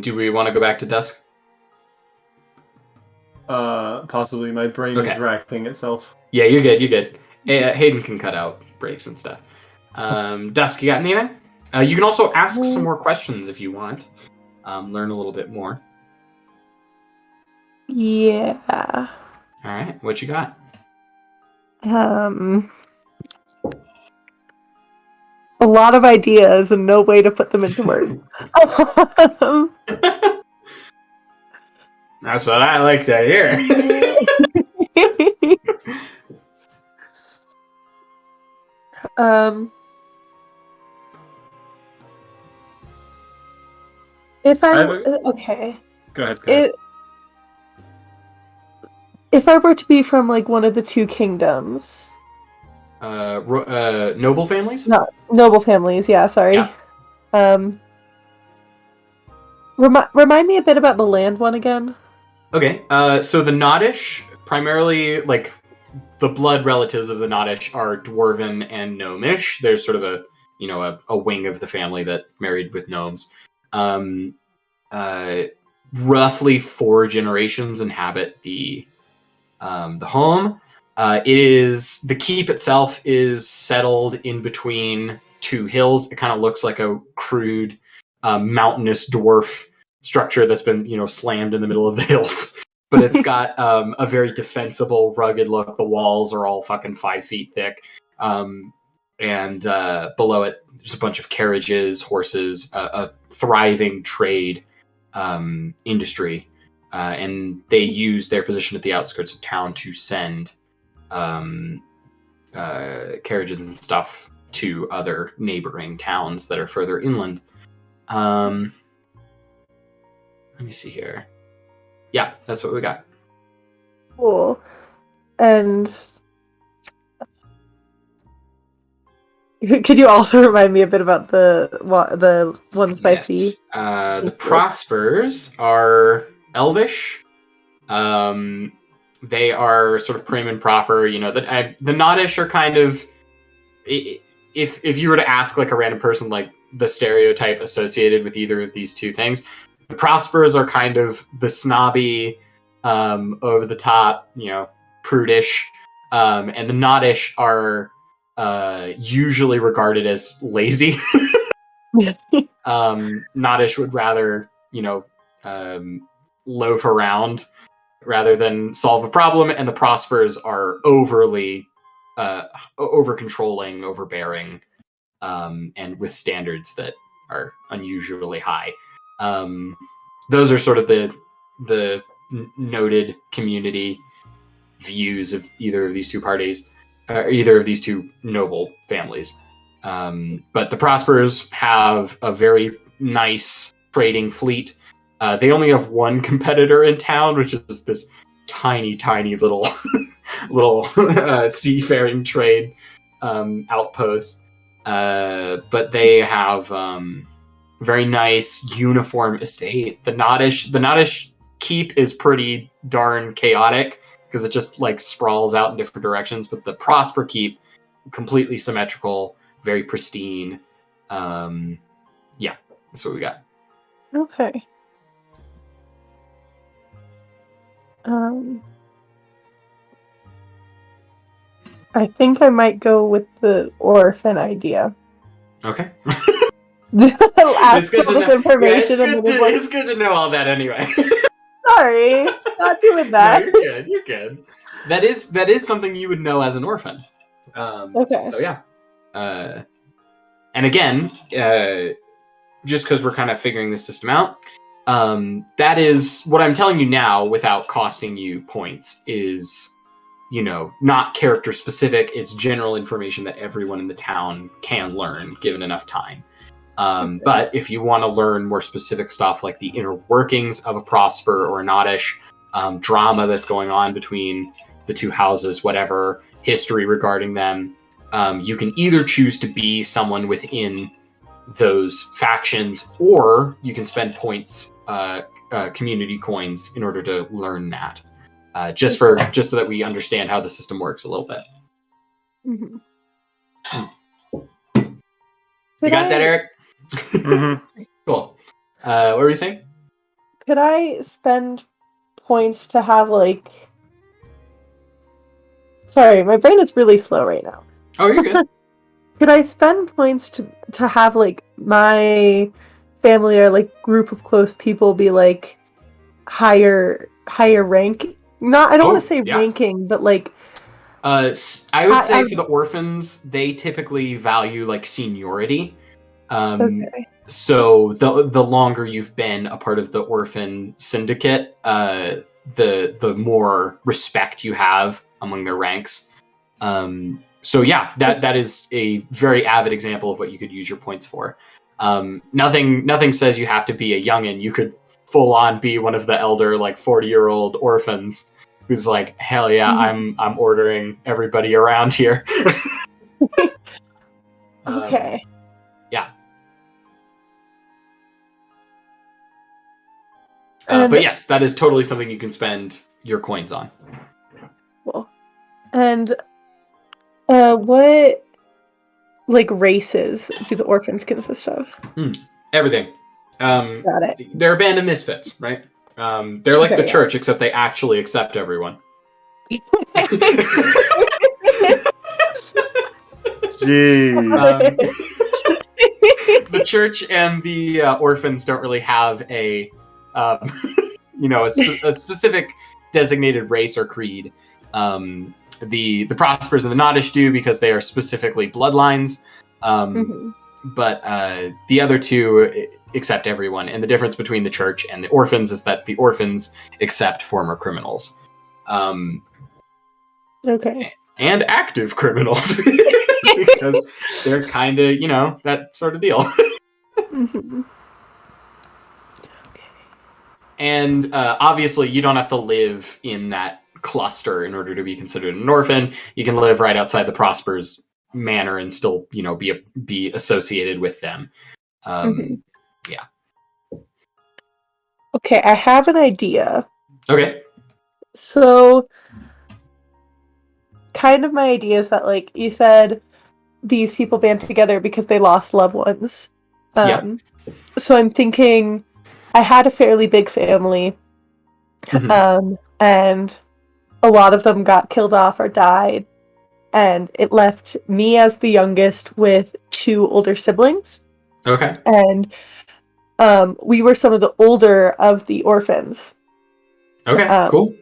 Do we want to go back to Dusk? Possibly. My brain is racking itself. Yeah, you're good. Hayden can cut out breaks and stuff. Dusk, you got anything? You can also ask some more questions if you want. Learn a little bit more. Yeah. All right, what you got? A lot of ideas and no way to put them into words. That's what I like to hear. If okay. Go ahead. If I were to be from like one of the two kingdoms, noble families? No, noble families. Yeah, sorry. Yeah. Remind me a bit about the land one again. Okay. So the Nodish, primarily like the blood relatives of the Nodish are Dwarven and Gnomish. There's sort of a wing of the family that married with gnomes. Roughly 4 generations inhabit the home. The keep itself is settled in between 2 hills. It kind of looks like a crude mountainous dwarf structure that's been slammed in the middle of the hills. But it's got a very defensible, rugged look. The walls are all fucking 5 feet thick. And below it, there's a bunch of carriages, horses, a thriving trade industry. And they use their position at the outskirts of town to send carriages and stuff to other neighboring towns that are further inland. Let me see here. Yeah, that's what we got. Cool. And could you also remind me a bit about the ones by sea? The Prospers are Elvish. They are sort of prim and proper. The Nodish are kind of, if you were to ask like a random person like the stereotype associated with either of these two things, the Prospers are kind of the snobby, over the top, prudish, and the Nodish are usually regarded as lazy. Nodish would rather, loaf around rather than solve a problem, and the Prospers are overly over-controlling, overbearing, and with standards that are unusually high. Those are sort of the noted community views of either of these two parties, either of these two noble families. But the Prospers have a very nice trading fleet. They only have one competitor in town, which is this tiny little seafaring trade outpost. But they have very nice uniform estate. The Nodish keep is pretty darn chaotic because it just like sprawls out in different directions. But the Prosper keep, completely symmetrical, very pristine. Yeah, that's what we got. Okay. I think I might go with the orphan idea. Okay. Ask for all this information Yeah, and then it's like, it's good to know all that anyway. sorry, not doing No, that. you're good. You're good. That is something you would know as an orphan. Okay. So yeah. And again, just because we're kind of figuring this system out, that is what I'm telling you now without costing you points is, not character specific. It's general information that everyone in the town can learn given enough time. But if you want to learn more specific stuff like the inner workings of a Prosper or a Nottish, drama that's going on between the two houses, whatever, history regarding them, you can either choose to be someone within those factions, or you can spend points, community coins, in order to learn that. Just so that we understand how the system works a little bit. Mm-hmm. You got that, Eric? Mm-hmm. Cool. What were you saying? Could I spend points to have Sorry, my brain is really slow right now. Oh, you're good. Could I spend points to have my family or group of close people be higher rank? Not, I don't want to say ranking, but I would say for the orphans, they typically value seniority. Okay. So the longer you've been a part of the orphan syndicate, the more respect you have among their ranks. So yeah, that is a very avid example of what you could use your points for. Nothing says you have to be a youngin'. You could full on be one of the elder 40-year-old orphans who's like, hell yeah, Mm-hmm. I'm ordering everybody around here. Okay. Yeah. And but yes, that is totally something you can spend your coins on. Cool. And what races do the orphans consist of? Everything. Got it. They're a band of misfits, right? They're like the Yeah. church, except they actually accept everyone. Gee. The church and the orphans don't really have a specific designated race or creed. The Prospers and the Nottish do, because they are specifically bloodlines. But the other two accept everyone. And the difference between the church and the orphans is that the orphans accept former criminals. Okay. And active criminals. Because they're kind of, that sort of deal. Mm-hmm. And obviously, you don't have to live in that cluster in order to be considered an orphan. You can live right outside the Prospers manor and still, be associated with them. Yeah. Okay, I have an idea. Okay. So, kind of my idea is that, you said, these people band together because they lost loved ones. Yeah. So I'm thinking, I had a fairly big family, and a lot of them got killed off or died, and it left me as the youngest with 2 older siblings. Okay. And we were some of the older of the orphans. Okay, cool.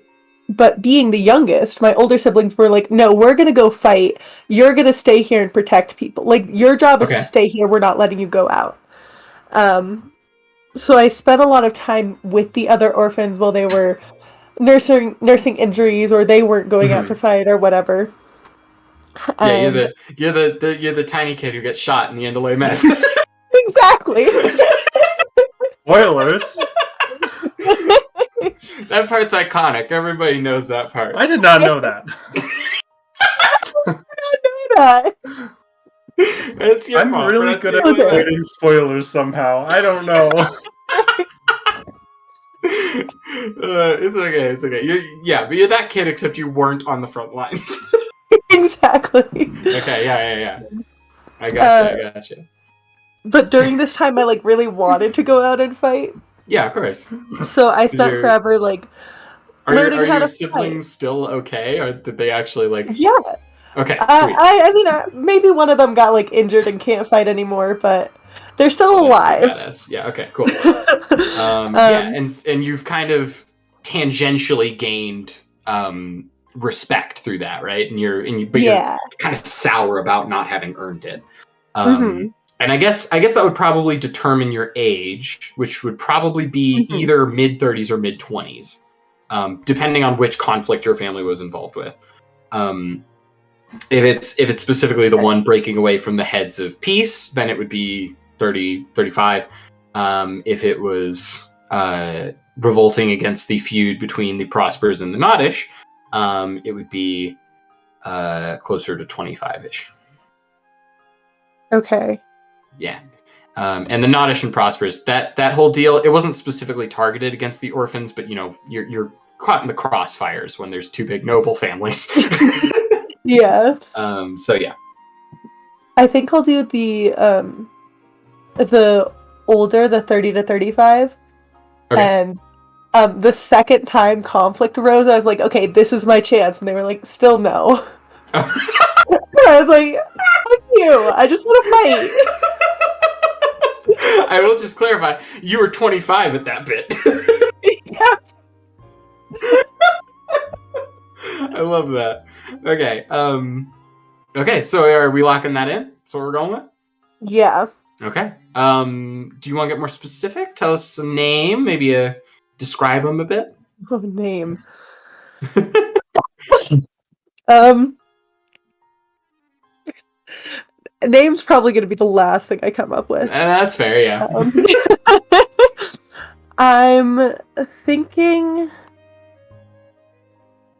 But being the youngest, my older siblings were like, no, we're going to go fight. You're going to stay here and protect people. Your job is to stay here. We're not letting you go out. So I spent a lot of time with the other orphans while they were nursing injuries, or they weren't going out to fight or whatever. Yeah, you're the tiny kid who gets shot in the end of Les Mis. Exactly. Spoilers. That part's iconic. Everybody knows that part. I did not know that. It's your I'm fault. really good at avoiding spoilers somehow. I don't know. It's okay. It's okay. But you're that kid, except you weren't on the front lines. Exactly. Okay. Yeah. I gotcha. But during this time, I really wanted to go out and fight. Yeah, of course. So I spent forever learning are how your to siblings still okay? Or did they actually like? fight. Yeah. Okay, sweet. I mean, maybe one of them got like injured and can't fight anymore, but they're still Oh, that's pretty alive. badass. Yeah. Okay. Cool. Yeah, and you've kind of tangentially gained respect through that, right? But you're yeah. kind of sour about not having earned it. Mhm. And I guess that would probably determine your age, which would probably be Mhm. either mid-30s or mid-20s, depending on which conflict your family was involved with. If it's specifically the one breaking away from the heads of peace, then it would be 30, 35. If it was revolting against the feud between the Prospers and the Nodish, it would be closer to 25-ish. Okay. Yeah. And the Nodish and Prospers, that whole deal, it wasn't specifically targeted against the orphans, but you're caught in the crossfires when there's two big noble families. Yeah. So yeah. I think I'll do the older, the 30 to 35. Okay. And the second time conflict arose, I was like, okay, this is my chance. And they were like, still no. I was like, fuck you. I just want to fight. I will just clarify, you were 25 at that bit. Yeah. I love that. Okay. Okay, so are we locking that in? That's what we're going with? Yeah. Okay. Do you want to get more specific? Tell us a name, maybe describe them a bit. Oh, name. Name's probably going to be the last thing I come up with. That's fair, yeah. I'm thinking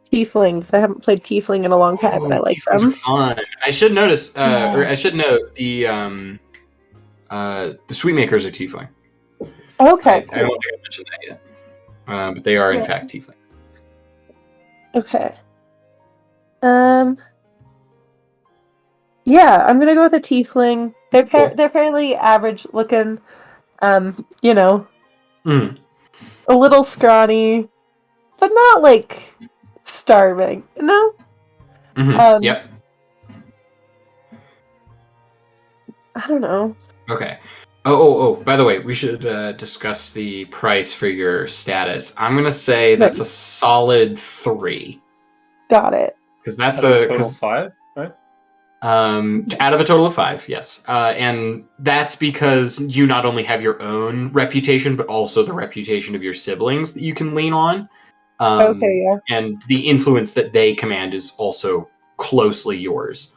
tieflings. I haven't played tiefling in a long time, and I like tieflings them. are fun. I should notice, Yeah. or I should note the Sweetmakers are tiefling. Okay. I don't think I mentioned that yet, but they are in fact tiefling. Okay. Yeah, I'm gonna go with a tiefling. They're fairly average looking. Mm. A little scrawny, but not like starving. No. Mm-hmm. Yep. I don't know. Okay. Oh! By the way, we should discuss the price for your status. I'm gonna say that's a solid 3. Got it. Because that's total 5, right? Out of a total of 5, yes. And that's because you not only have your own reputation, but also the reputation of your siblings that you can lean on. Okay, yeah. And the influence that they command is also closely yours.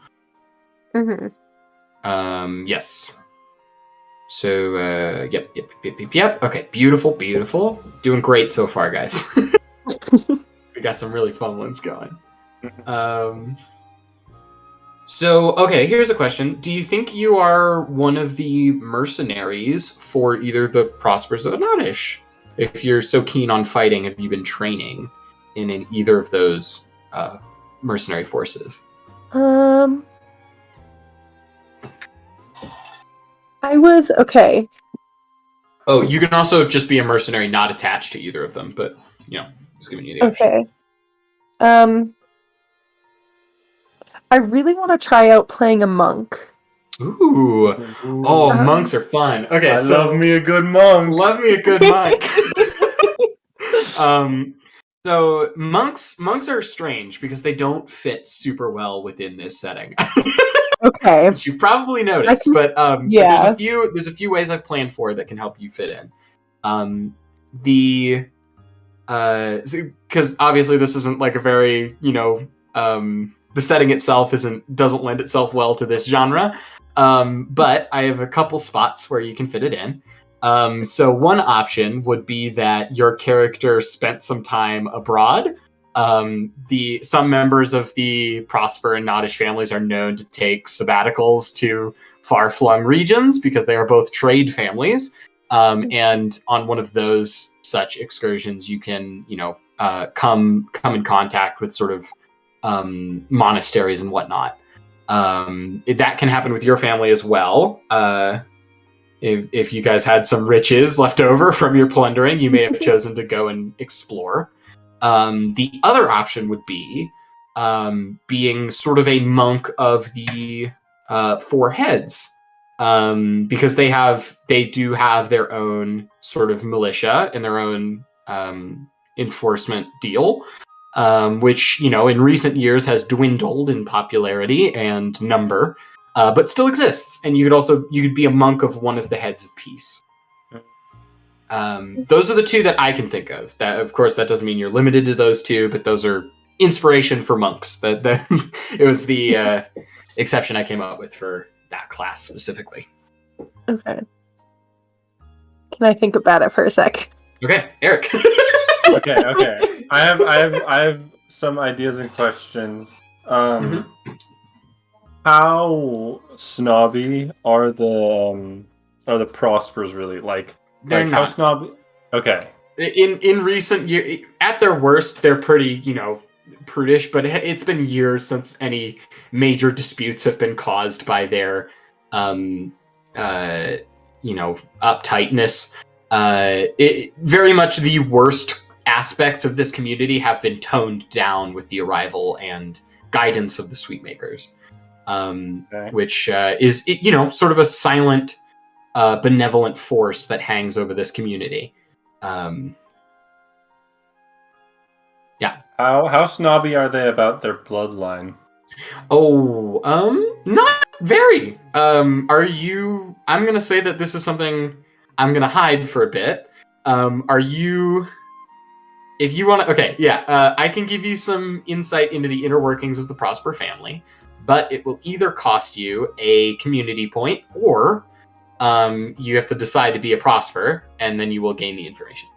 Mm-hmm. Yes. So, yep. Okay, beautiful. Doing great so far, guys. We got some really fun ones going. So, okay, here's a question. Do you think you are one of the mercenaries for either the Prospers or the Nodish? If you're so keen on fighting, have you been training in either of those mercenary forces? I was okay. Oh, you can also just be a mercenary not attached to either of them, but, just giving you the option. Okay. I really want to try out playing a monk. Ooh. Oh, monks are fun. Okay, I love me a good monk. Love me a good monk. So monks are strange because they don't fit super well within this setting. Okay. Which you've probably noticed, but there's a few ways I've planned for that can help you fit in. Because obviously this isn't like a very, the setting itself doesn't lend itself well to this genre. But I have a couple spots where you can fit it in. So one option would be that your character spent some time abroad. Some members of the Prosper and Nodish families are known to take sabbaticals to far-flung regions because they are both trade families. And on one of those such excursions, you can, come in contact with sort of monasteries and whatnot. That can happen with your family as well. If you guys had some riches left over from your plundering, you may have chosen to go and explore. The other option would be being sort of a monk of the four heads, because they do have their own sort of militia and their own enforcement deal, which, in recent years has dwindled in popularity and number, but still exists. And you could be a monk of one of the heads of peace. Those are the two that I can think of. That, of course, that doesn't mean you're limited to those two, but those are inspiration for monks. That it was the exception I came up with for that class specifically. Okay. Can I think about it for a sec? Okay, Eric. Okay. I have some ideas and questions. How snobby are the Prospers really? They're how not. snobby? Okay. In recent years, at their worst, they're pretty, prudish, but it's been years since any major disputes have been caused by their, uptightness. Very much the worst aspects of this community have been toned down with the arrival and guidance of the Sweetmakers, which is, sort of a silent, benevolent force that hangs over this community. Yeah. How snobby are they about their bloodline? Oh, not very. Are you? I'm gonna say that this is something I'm gonna hide for a bit. Are you? If you want to, okay, yeah, I can give you some insight into the inner workings of the Prosper family, but it will either cost you a community point, or you have to decide to be a Prosper, and then you will gain the information.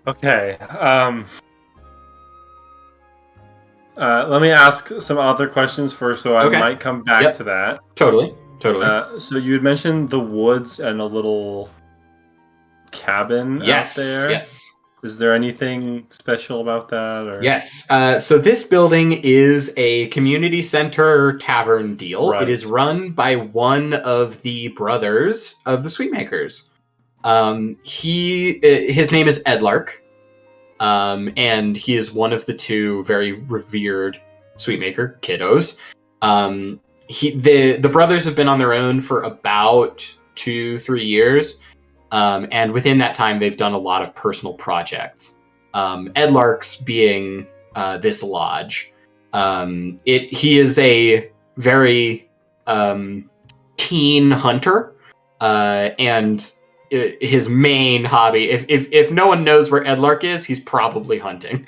Okay. Let me ask some other questions first, so I might come back to that. Totally. So you had mentioned the woods and a little cabin out there. Yes. Is there anything special about that? Or? Yes. So this building is a community center tavern deal. Right. It is run by one of the brothers of the Sweetmakers. His name is Edlark, and he is one of the two very revered Sweetmaker kiddos. The brothers have been on their own for about 2-3 years. And within that time, they've done a lot of personal projects. Edlark's being this lodge. He is a very keen hunter, and his main hobby. If no one knows where Edlark is, he's probably hunting.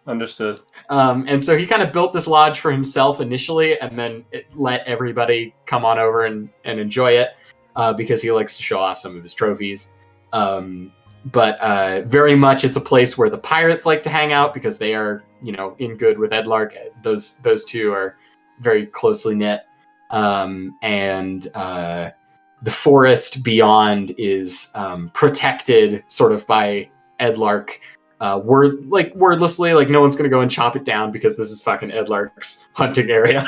Understood. And so he kind of built this lodge for himself initially, and then let everybody come on over and enjoy it. Because he likes to show off some of his trophies. But very much it's a place where the pirates like to hang out because they are, in good with Edlark. Those two are very closely knit. And the forest beyond is protected sort of by Edlark. Wordlessly, like no one's going to go and chop it down because this is fucking Edlark's hunting area.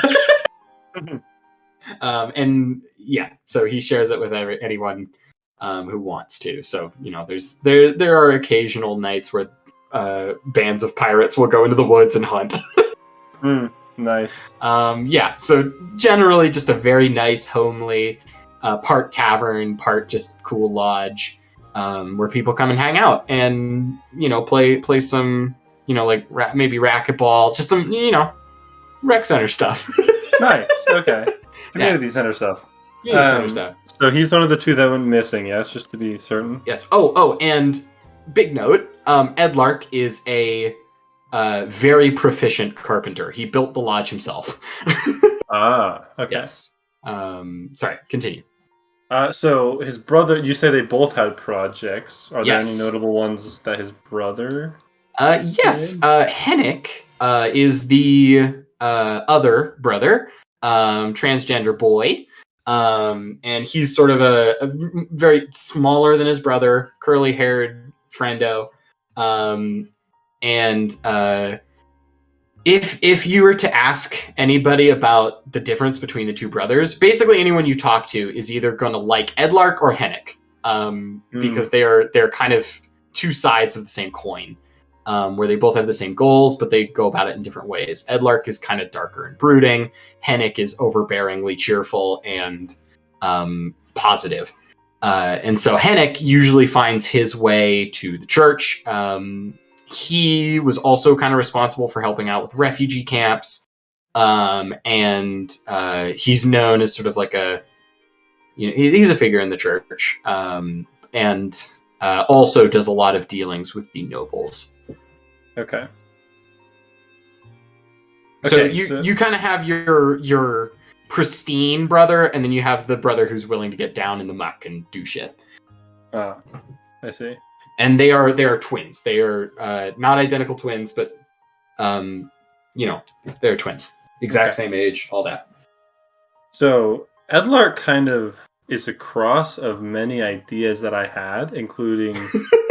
And yeah, so he shares it with anyone who wants to. So there are occasional nights where bands of pirates will go into the woods and hunt. Nice. Yeah, so generally just a very nice, homely, part tavern, part just cool lodge, where people come and hang out and play some maybe racquetball, just some rec center stuff. Nice. Okay. Community center stuff. So he's one of the two that went missing, yes, just to be certain. Yes. Oh, and big note, Edlark is a very proficient carpenter. He built the lodge himself. Okay. Yes. Sorry, continue. So his brother, you say they both had projects. Are Yes. there any notable ones that his brother Yes. did? Hennick is the other brother, transgender boy. And he's sort of a very smaller than his brother, curly-haired friendo. And if you were to ask anybody about the difference between the two brothers, basically anyone you talk to is either going to like Edlark or Hennick, because they're kind of two sides of the same coin, where they both have the same goals, but they go about it in different ways. Edlark is kind of darker and brooding. Hennick is overbearingly cheerful and positive. And so Hennick usually finds his way to the church. He was also kind of responsible for helping out with refugee camps. And he's known as sort of like he's a figure in the church. And also does a lot of dealings with the nobles. Okay. So you kind of have your pristine brother, and then you have the brother who's willing to get down in the muck and do shit. I see. And they are twins. They are not identical twins, but they're twins. Exact same age, all that. So Edlark kind of is a cross of many ideas that I had, including,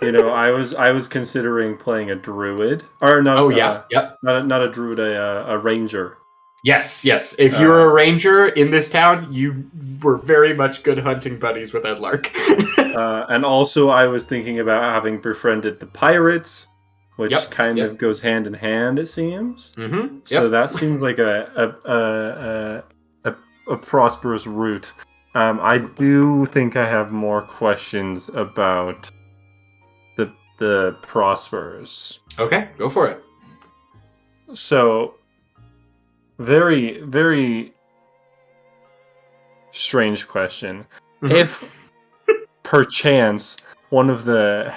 I was considering playing a druid, or not. Oh yeah, yep. Not a druid, a ranger. Yes. If you were a ranger in this town, you were very much good hunting buddies with Edlark. And also, I was thinking about having befriended the pirates, which kind of goes hand in hand, it seems. Mm-hmm. So that seems like a prosperous route. I do think I have more questions about the Prospers. Okay, go for it. So, very, very strange question. Mm-hmm. If, perchance, one of the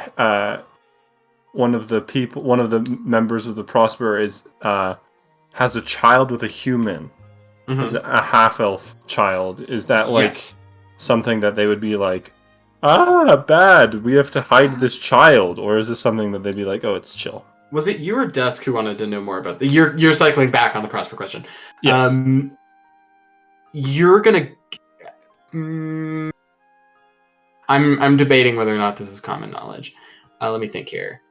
members of the Prosper has a child with a human. Mm-hmm. Is a half-elf child? Is that something that they would be like, bad, we have to hide this child? Or is this something that they'd be like, oh, it's chill? Was it you or Dusk who wanted to know more about you're cycling back on the Prosper question. Yes. You're gonna I'm debating whether or not this is common knowledge. Let me think here.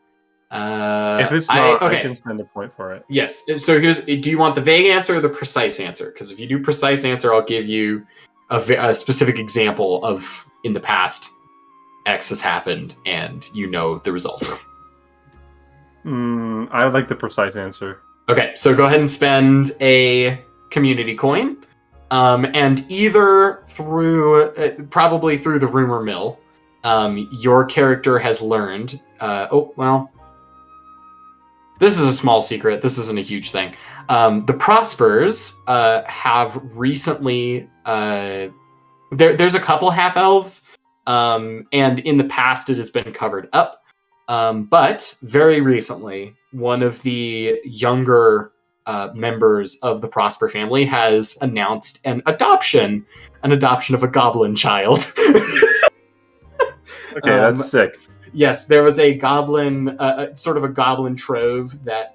If it's not, I can spend a point for it. Yes. So do you want the vague answer or the precise answer? Because if you do precise answer, I'll give you a specific example of in the past X has happened and the result. I would like the precise answer. Okay, so go ahead and spend a community coin. And either probably through the rumor mill, your character has learned, this is a small secret. This isn't a huge thing. The Prospers have recently... there's a couple half-elves, and in the past it has been covered up. But very recently, one of the younger members of the Prosper family has announced an adoption of a goblin child. Okay, that's sick. Yes, there was a goblin, sort of a goblin trove that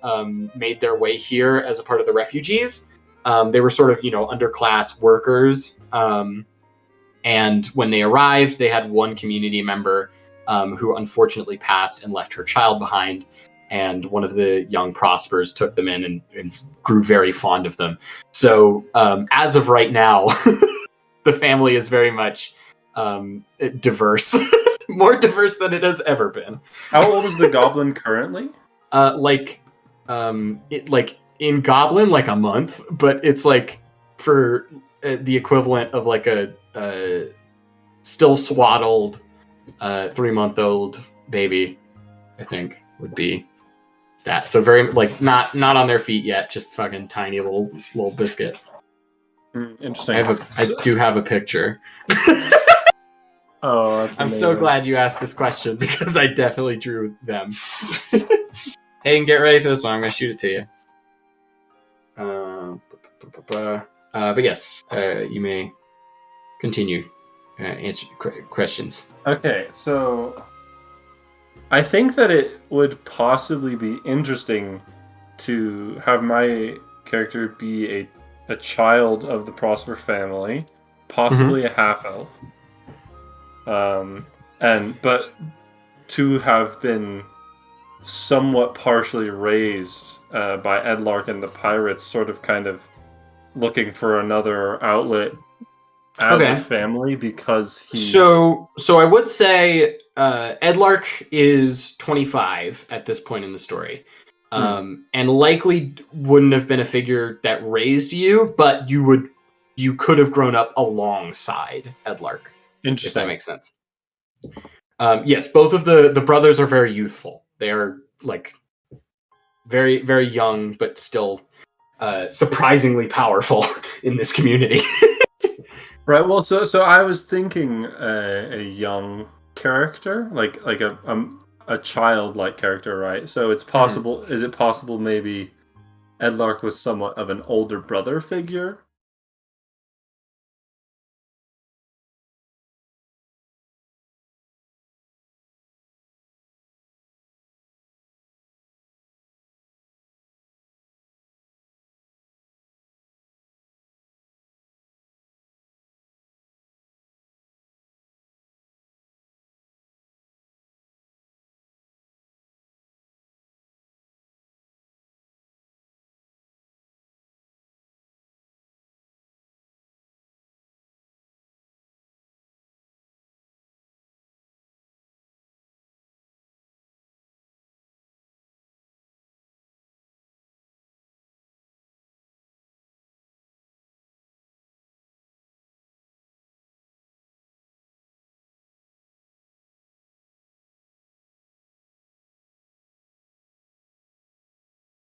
made their way here as a part of the refugees. They were sort of, underclass workers. And when they arrived, they had one community member who unfortunately passed and left her child behind. And one of the young Prospers took them in and grew very fond of them. So as of right now, the family is very much diverse. More diverse than it has ever been. How old is the goblin currently? In Goblin, like a month, but it's like for the equivalent of like a still swaddled 3-month-old baby, I think would be that. So very not on their feet yet, just fucking tiny little biscuit. Interesting. I do have a picture. Oh, that's I'm so glad you asked this question because I definitely drew them. Hey, and get ready for this one. I'm going to shoot it to you. But yes, you may continue answer questions. Okay, so I think that it would possibly be interesting to have my character be a child of the Prosper family, possibly a half-elf. But to have been somewhat partially raised by Edlark and the pirates, sort of kind of looking for another outlet as Okay. a family because he. So I would say Edlark is 25 at this point in the story, and likely wouldn't have been a figure that raised you, but you could have grown up alongside Edlark. Interesting. If that makes sense. Yes, both of the brothers are very youthful. They are like very, very young, but still surprisingly powerful in this community. Right. Well, so I was thinking a young character, like a childlike character, right? So it's possible. Is it possible maybe Edlark was somewhat of an older brother figure?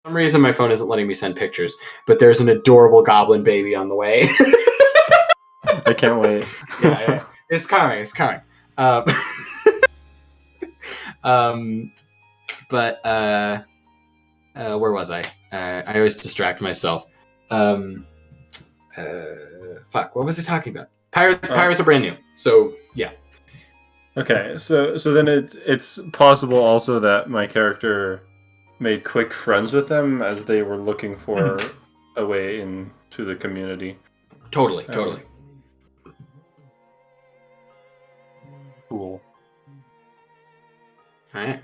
For some reason, my phone isn't letting me send pictures, but there's an adorable goblin baby on the way. I can't wait. Yeah, it's coming. It's coming. Um, but where was I? I always distract myself. Fuck. What was I talking about? Pirates are brand new. So yeah. Okay, so then it's possible also that my character made quick friends with them as they were looking for a way into the community. Totally. Cool. All right.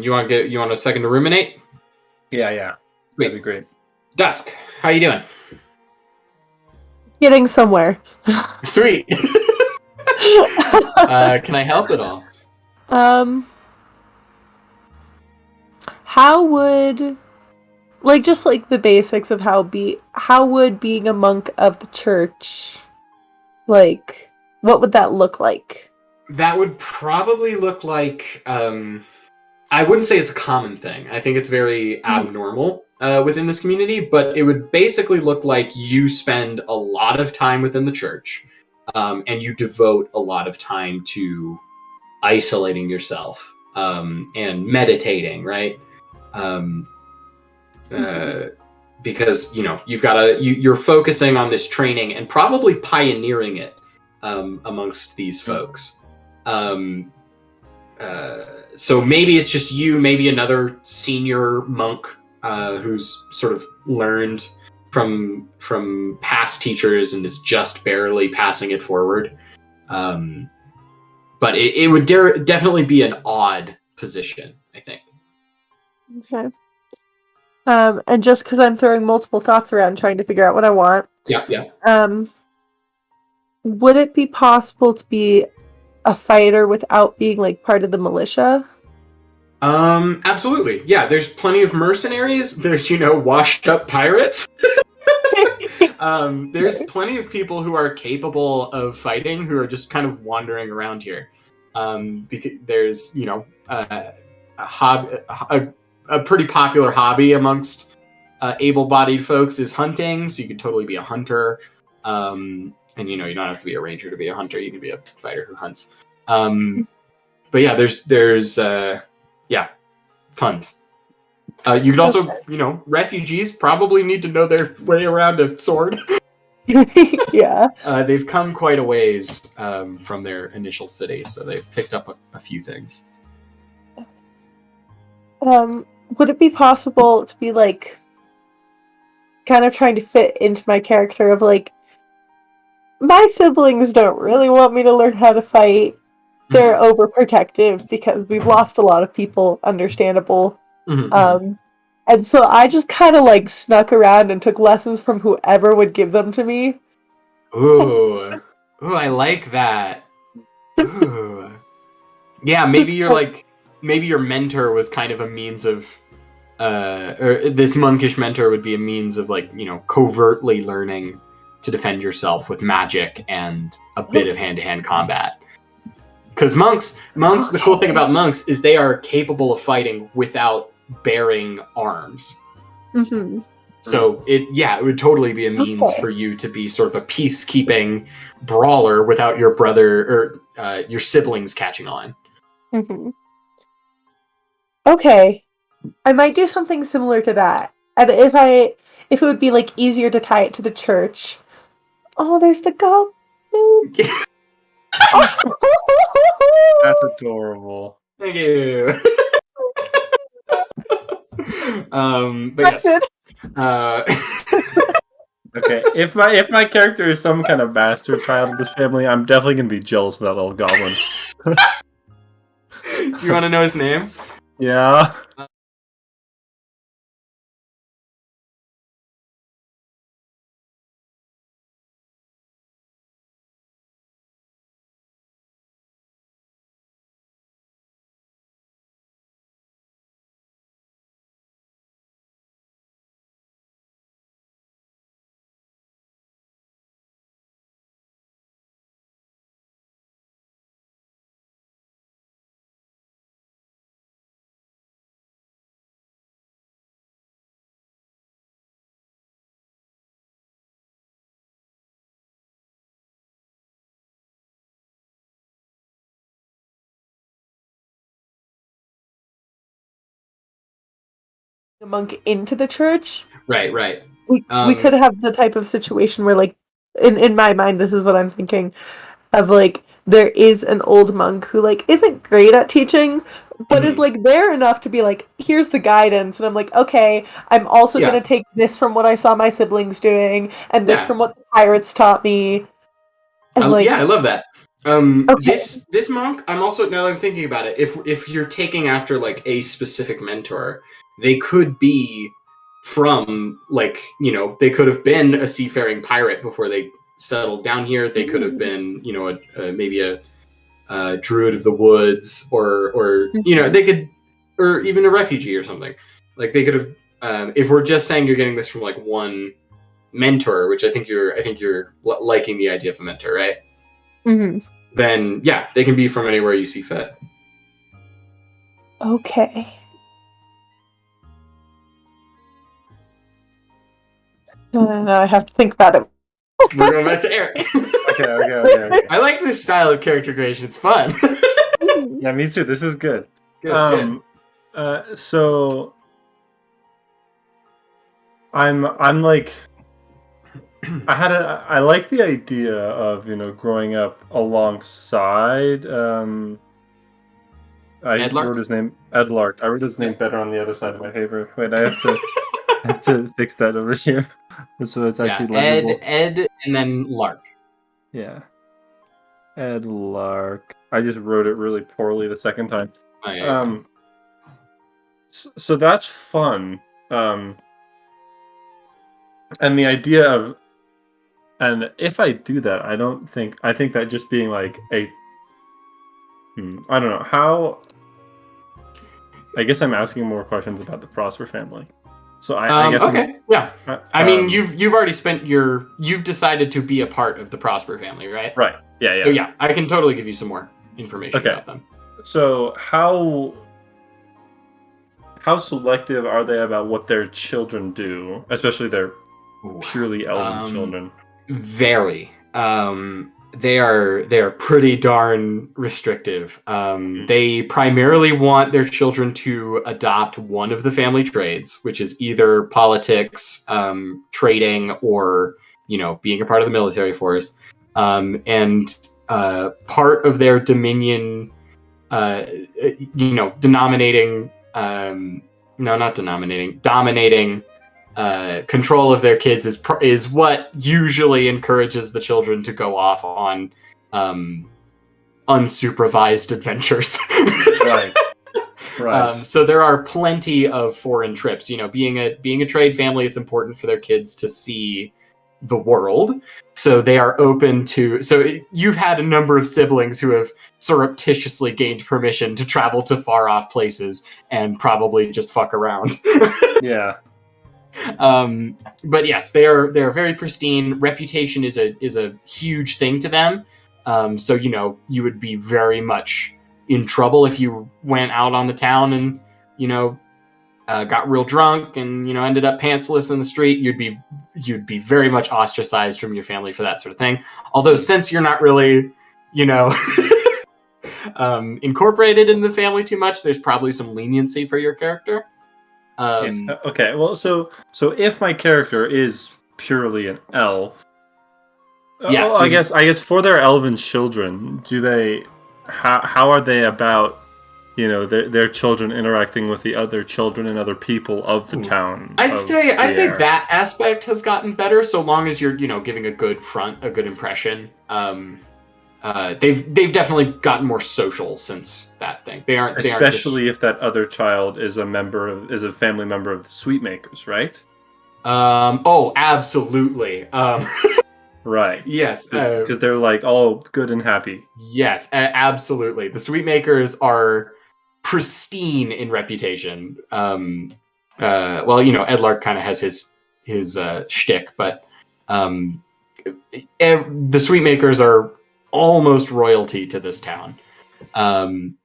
You want a second to ruminate? Yeah. Sweet. That'd be great. Dusk, how you doing? Getting somewhere. Sweet. Can I help at all? How would, like, just like the basics of how would being a monk of the church, like, what would that look like? That would probably look like, I wouldn't say it's a common thing. I think it's very abnormal within this community, but it would basically look like you spend a lot of time within the church, and you devote a lot of time to isolating yourself and meditating, right? Because you're focusing on this training and probably pioneering it amongst these folks. So maybe it's just you, maybe another senior monk who's sort of learned from past teachers and is just barely passing it forward. But it would definitely be an odd position, I think. Okay. And just because I'm throwing multiple thoughts around trying to figure out what I want. Yeah. Would it be possible to be a fighter without being like part of the militia? Absolutely. Yeah, there's plenty of mercenaries. There's, washed up pirates. There's plenty of people who are capable of fighting who are just kind of wandering around here. Because there's, a pretty popular hobby amongst able-bodied folks is hunting, so you could totally be a hunter. And you don't have to be a ranger to be a hunter. You can be a fighter who hunts. But yeah, there's tons. You could also, refugees probably need to know their way around a sword. Yeah. They've come quite a ways from their initial city, so they've picked up a few things. Would it be possible to be like kind of trying to fit into my character of like my siblings don't really want me to learn how to fight. They're overprotective because we've lost a lot of people, understandable. And so I just kind of like snuck around and took lessons from whoever would give them to me. Ooh. Ooh, I like that. Ooh. Yeah, maybe Just you're like, maybe your mentor was kind of a means of, or this monkish mentor would be a means of like, covertly learning to defend yourself with magic and a bit of hand-to-hand combat. Because monks, the cool thing about monks is they are capable of fighting without bearing arms. Mm-hmm. So it would totally be a means for you to be sort of a peacekeeping brawler without your brother or your siblings catching on. Mm-hmm. Okay. I might do something similar to that. And if it would be like easier to tie it to the church. Oh, there's the goblin. That's adorable. Thank you. But That's yes. it. Okay, if my character is some kind of bastard child of this family, I'm definitely gonna be jealous of that little goblin. Do you want to know his name? Yeah. The monk into the church. Right. We could have the type of situation where, like, in my mind, this is what I'm thinking of. Like, there is an old monk who like isn't great at teaching, but is like there enough to be like, here's the guidance, and I'm like, okay, I'm also gonna take this from what I saw my siblings doing, and this from what the pirates taught me, and I love that. Okay. This monk, I'm also, now that I'm thinking about it, if you're taking after like a specific mentor, they could be from like, they could have been a seafaring pirate before they settled down here. They could have been, maybe a druid of the woods, or they could, or even a refugee or something. Like they could have. If we're just saying you're getting this from like one mentor, which I think you're liking the idea of a mentor, right? Mm-hmm. Then yeah, they can be from anywhere you see fit. Okay. I have to think about it. We're going back to Eric. Okay. I like this style of character creation. It's fun. Yeah, me too. This is good. Good. So I'm like, I like the idea of growing up alongside I Edlark? wrote his name Edlark. I wrote his name better on the other side of my paper. Wait, I have to fix that over here. So it's actually legible. Ed, and then Lark. Yeah. Edlark. I just wrote it really poorly the second time. Oh, yeah. So that's fun. And the idea of, and if I do that, I think that just being like I don't know how. I guess I'm asking more questions about the Prosper family. So I guess okay, yeah. I mean, you've already you've decided to be a part of the Prosper family, right? Right. Yeah. So yeah, I can totally give you some more information about them. So how selective are they about what their children do, especially their purely elven children? Very. They are pretty darn restrictive. They primarily want their children to adopt one of the family trades, which is either politics, trading, or being a part of the military force. And part of their dominating control of their kids is what usually encourages the children to go off on unsupervised adventures. Right. So there are plenty of foreign trips. Being a trade family, it's important for their kids to see the world. So they are open to. So you've had a number of siblings who have surreptitiously gained permission to travel to far off places and probably just fuck around. Yeah. But yes, they're very pristine. Reputation is a huge thing to them. So you would be very much in trouble if you went out on the town and got real drunk and ended up pantsless in the street. You'd be very much ostracized from your family for that sort of thing. Although since you're not really incorporated in the family too much, there's probably some leniency for your character. Okay, well, so if my character is purely an elf, Yeah, I guess for their elven children, how are they about their children interacting with the other children and other people of the town? I'd say that aspect has gotten better, so long as you're giving a good impression. They've definitely gotten more social since that thing. They aren't especially if that other child is a family member of the Sweetmakers, right? Oh, absolutely. Right. Yes, because they're like all good and happy. Yes, absolutely. The Sweetmakers are pristine in reputation. Well, Edlark kind of has his shtick, but the Sweetmakers are almost royalty to this town. And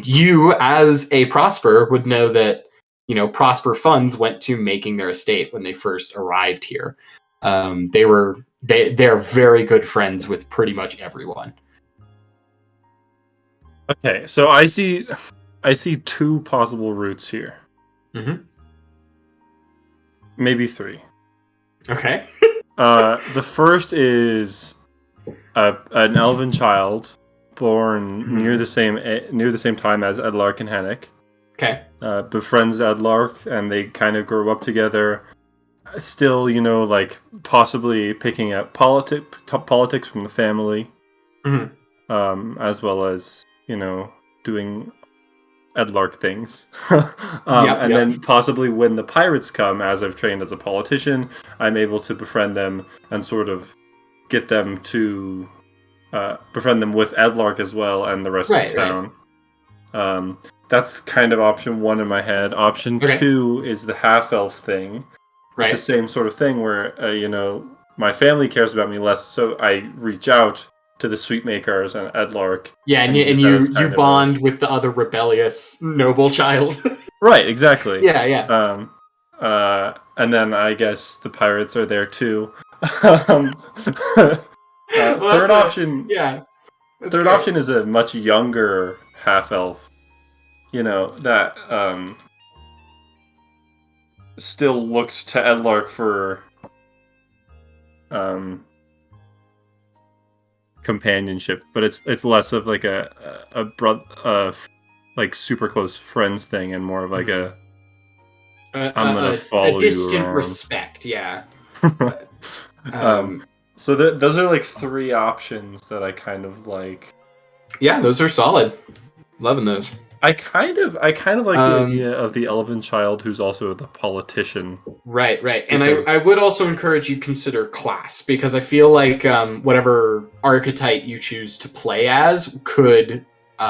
you, as a Prosper, would know that Prosper funds went to making their estate when they first arrived here. They're very good friends with pretty much everyone. Okay, so I see two possible routes here. Mm-hmm. Maybe three. Okay. The first is an elven child born near the same time as Edlark and Hennick. Okay. Befriends Edlark, and they kind of grow up together. Still, like possibly picking up politics from the family, as well as doing Edlark things. Then possibly when the pirates come, as I've trained as a politician, I'm able to befriend them and sort of get them to befriend them with Edlark as well and the rest of the town. Right. That's kind of option one in my head. Option two is the half-elf thing. Right. The same sort of thing where, my family cares about me less, so I reach out to the Sweetmakers and Edlark. Yeah, and you bond with the other rebellious noble child. Right, exactly. Yeah. And then I guess the pirates are there too. Third option. Yeah. Third option is a much younger half-elf. That still looked to Edlark for companionship, but it's less of like a like super close friends thing and more of like I'm gonna follow you, a distant respect. Yeah. So those are like three options that I kind of like. Yeah, those are solid. Loving those. I kind of like the idea of the elven child who's also the politician. Right. And I would also encourage you consider class, because I feel like whatever archetype you choose to play as could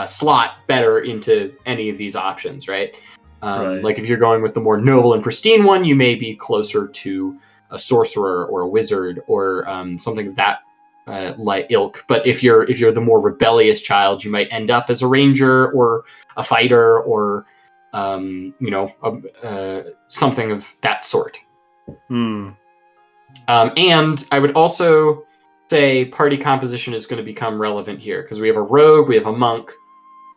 slot better into any of these options, right? Like if you're going with the more noble and pristine one, you may be closer to a sorcerer or a wizard or something of that like ilk. But if you're the more rebellious child, you might end up as a ranger or a fighter or something of that sort. And I would also say party composition is going to become relevant here, because we have a rogue, we have a monk,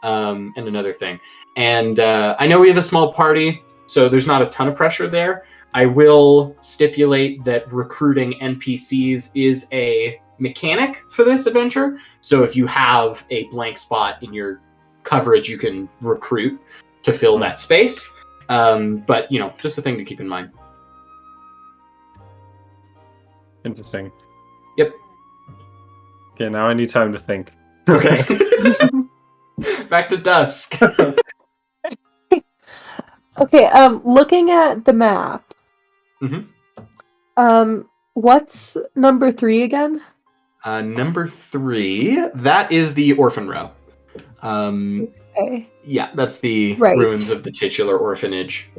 and another thing. And I know we have a small party, so there's not a ton of pressure there. I will stipulate that recruiting NPCs is a mechanic for this adventure. So if you have a blank spot in your coverage, you can recruit to fill that space. But, just a thing to keep in mind. Interesting. Yep. Okay, now I need time to think. Okay. Back to Dusk. Okay, looking at the map, What's number 3 again? Number 3, that is the orphan row. Okay. Yeah, that's the Right. ruins of the titular orphanage.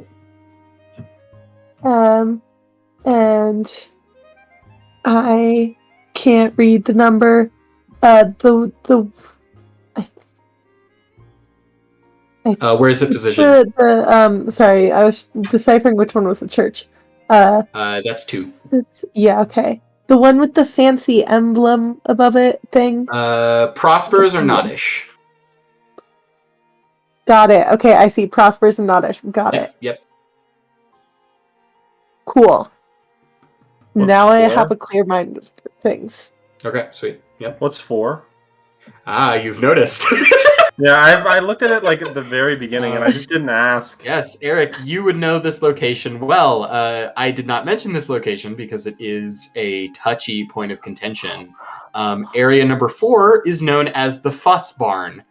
And I can't read the number. Where's the position? Sorry, I was deciphering which one was the church. That's 2. Yeah, okay. The one with the fancy emblem above it thing. Prospers or Nottish? Got it. Okay, I see. Prospers and Nottish. Got it. Yep. Cool. What's now I 4? have a clear mind of things. Okay, sweet. Yep. What's 4? You've noticed. Yeah, I looked at it like at the very beginning, and I just didn't ask. Yes, Eric, you would know this location well. I did not mention this location because it is a touchy point of contention. Area number 4 is known as the Fuss Barn.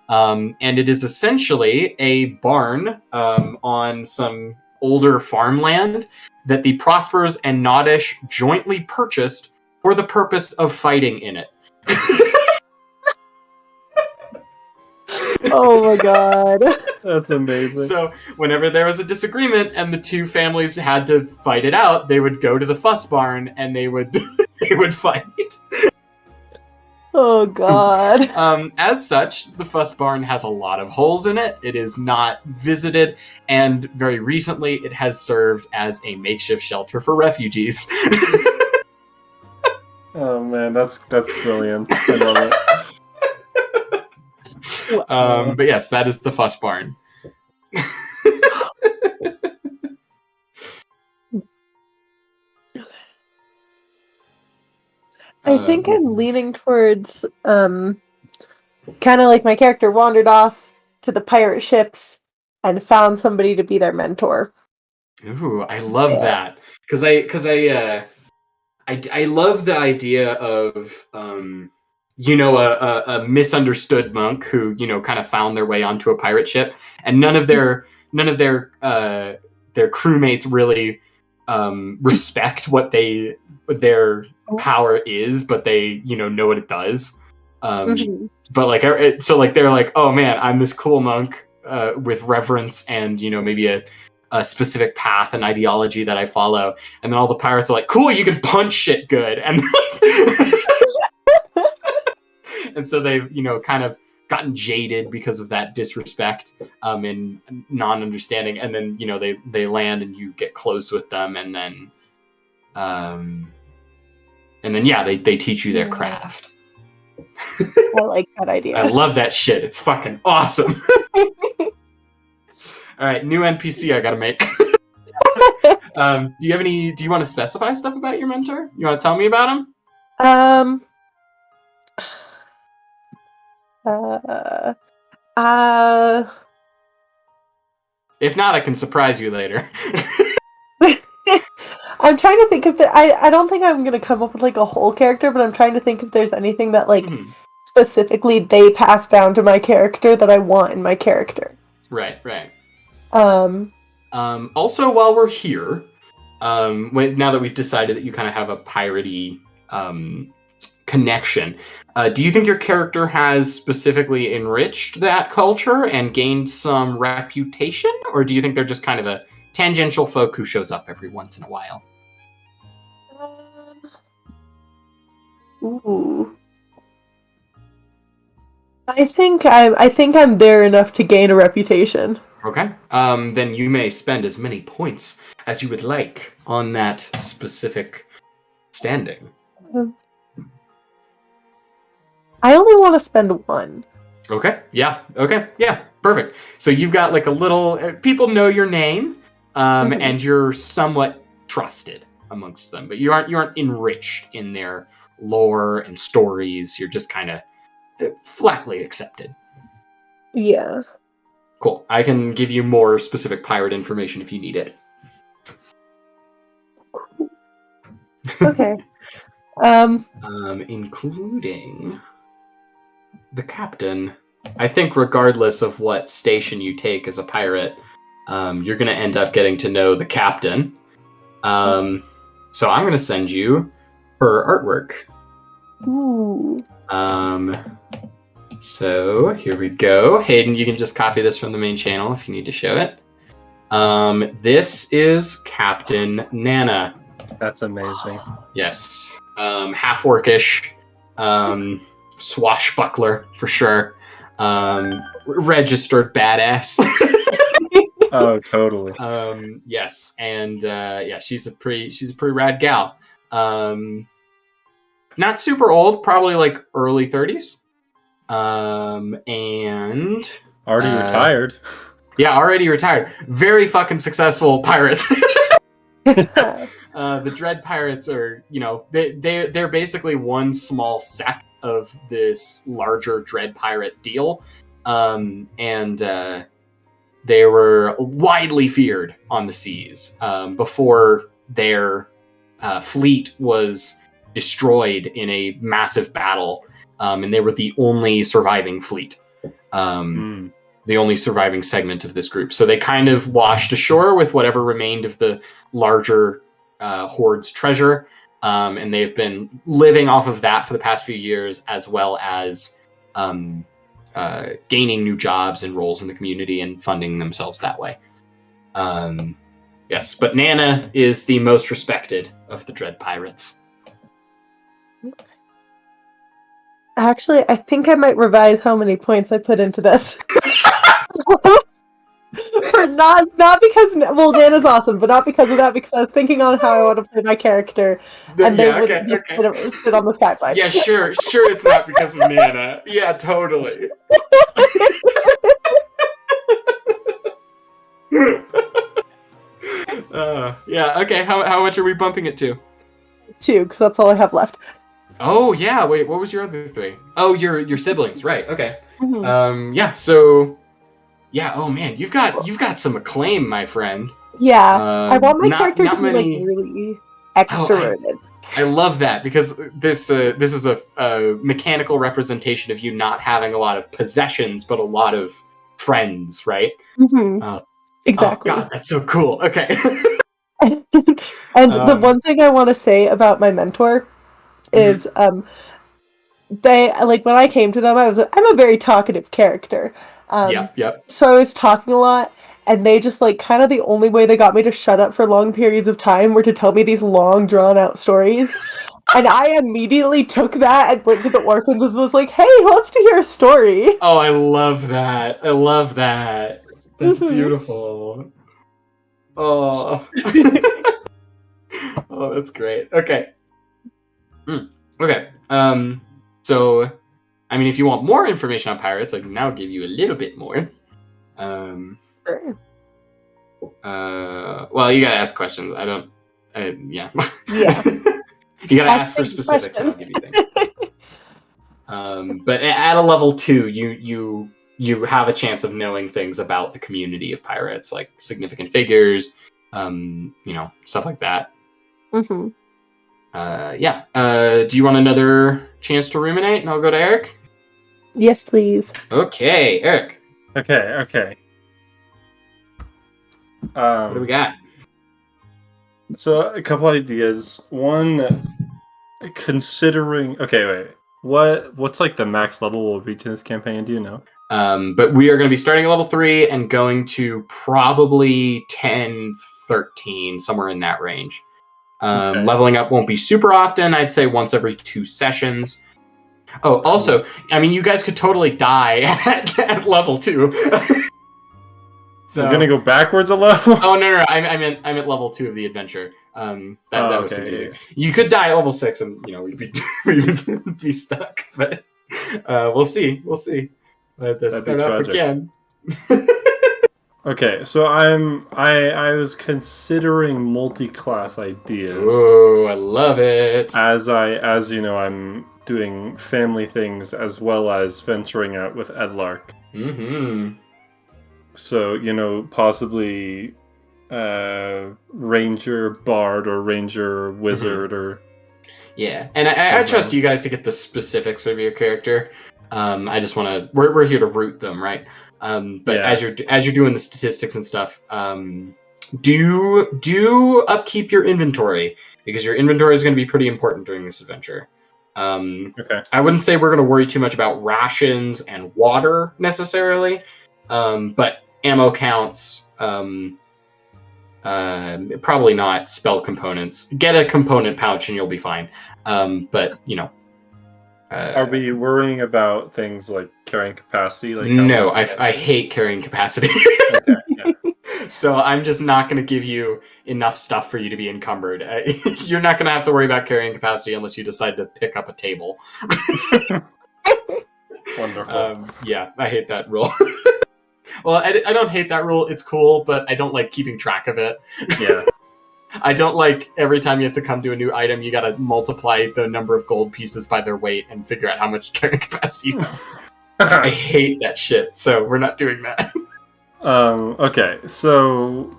And it is essentially a barn on some older farmland that the Prospers and Nottish jointly purchased for the purpose of fighting in it. Oh my god. That's amazing. So whenever there was a disagreement and the two families had to fight it out, they would go to the Fuss Barn and they would they would fight. Oh god. As such, the Fuss Barn has a lot of holes in it. It is not visited, and very recently it has served as a makeshift shelter for refugees. Oh man, that's brilliant. I love it. But yes, that is the Fuss Barn. I think I'm leaning towards kind of like my character wandered off to the pirate ships and found somebody to be their mentor. Ooh, I love that because I love the idea of a misunderstood monk who kind of found their way onto a pirate ship, and none of their crewmates really respect what their power is, but they know what it does. But they're like, oh man, I'm this cool monk with reverence and maybe a specific path and ideology that I follow, and then all the pirates are like, cool, you can punch shit good, and and so they've kind of gotten jaded because of that disrespect and non-understanding, and then they land and you get close with them, and then they teach you their craft. I like that idea. I love that shit. It's fucking awesome. All right, new NPC I gotta make. Do you want to specify stuff about your mentor? You want to tell me about him? If not, I can surprise you later. I'm trying to think if I don't think I'm gonna come up with like a whole character, but I'm trying to think if there's anything that like specifically they pass down to my character that I want in my character. Right. Also, while we're here, now that we've decided that you kind of have a piratey connection, do you think your character has specifically enriched that culture and gained some reputation, or do you think they're just kind of a tangential folk who shows up every once in a while? Ooh. I think I'm there enough to gain a reputation. Okay. Then you may spend as many points as you would like on that specific standing. I only want to spend 1. Okay. Yeah. Perfect. So you've got like a little. People know your name, and you're somewhat trusted amongst them, but you aren't enriched in their lore and stories. You're just kind of flatly accepted. Yeah. Cool. I can give you more specific pirate information if you need it. Okay. Including the captain. I think regardless of what station you take as a pirate, you're going to end up getting to know the captain. So I'm going to send you her artwork. Ooh. So here we go. Hayden, you can just copy this from the main channel if you need to show it. This is Captain Nana. That's amazing. Yes. Half orcish. Swashbuckler for sure. Registered badass. Oh, totally. Yes, and she's a pretty rad gal. Not super old, probably like early 30s. And Already retired. Yeah, already retired. Very fucking successful pirates. The Dread Pirates are, they're basically one small sect of this larger Dread Pirate deal. They were widely feared on the seas before their fleet was destroyed in a massive battle, and they were the only surviving fleet, the only surviving segment of this group. So they kind of washed ashore with whatever remained of the larger horde's treasure, and they've been living off of that for the past few years, as well as gaining new jobs and roles in the community and funding themselves that way. Yes, but Nana is the most respected of the Dread Pirates. Actually, I think I might revise how many points I put into this. not because Nana's awesome, but not because of that. Because I was thinking on how I want to play my character, and they would just sit on the sideline. Yeah, sure, it's not because of Nana. Yeah, totally. Yeah, okay. How much are we bumping it to? 2, because that's all I have left. Oh yeah, wait, what was your other 3? Oh, your siblings, right? Okay. Mm-hmm. Yeah. So, yeah. Oh man, you've got some acclaim, my friend. Yeah, I want my character to be many... like really extroverted. I love that, because this is a mechanical representation of you not having a lot of possessions, but a lot of friends, right? Mm-hmm. Exactly. Oh god, that's so cool. Okay. And the one thing I want to say about my mentor is they, like, when I came to them, I'm a very talkative character. Yep. So I was talking a lot, and they just, like, kind of the only way they got me to shut up for long periods of time were to tell me these long, drawn-out stories. And I immediately took that and went to the orphans and was like, hey, who wants to hear a story? Oh, I love that. That's beautiful. Oh. Oh, that's great. Okay. Okay. So, I mean, if you want more information on pirates, I can now give you a little bit more. Sure. Well, you gotta ask questions. Yeah. Yeah. You gotta ask for specifics, and I'll give you things. But at a level 2, you have a chance of knowing things about the community of pirates, like significant figures, stuff like that. Mm-hmm. Yeah. Do you want another chance to ruminate? And I'll go to Eric? Yes, please. Okay, Eric. Okay. What do we got? So, a couple ideas. One, considering... Okay, wait. What's like the max level we'll reach in this campaign? Do you know? But we are going to be starting at level 3 and going to probably 10, 13, somewhere in that range. Okay. Leveling up won't be super often. I'd say once every 2 sessions. Oh, also, I mean, you guys could totally die at level 2. So we're gonna go backwards a level. Oh no! I'm at level 2 of the adventure. That was confusing. Yeah. You could die at level 6, and we'd be stuck. But we'll see. Let this start up again. Okay, so I was considering multi-class ideas. Oh, I love it. As I'm doing family things as well as venturing out with Edlark. Mm-hmm. So, possibly Ranger Bard or Ranger Wizard or... Yeah, and I trust you guys to get the specifics of your character. I just want to... We're here to root them, right? But yeah. as you're doing the statistics and stuff, do upkeep your inventory, because your inventory is going to be pretty important during this adventure. Okay. I wouldn't say we're going to worry too much about rations and water necessarily, but ammo counts, probably not spell components. Get a component pouch and you'll be fine. But Are we worrying about things like carrying capacity? Like no, how much I hate carrying capacity. Okay. Yeah. So I'm just not going to give you enough stuff for you to be encumbered. You're not going to have to worry about carrying capacity unless you decide to pick up a table. Wonderful. Yeah, I hate that rule. Well, I don't hate that rule. It's cool, but I don't like keeping track of it. Yeah. I don't like every time you have to come to a new item, you got to multiply the number of gold pieces by their weight and figure out how much carrying capacity you have. I hate that shit, so we're not doing that. Okay, so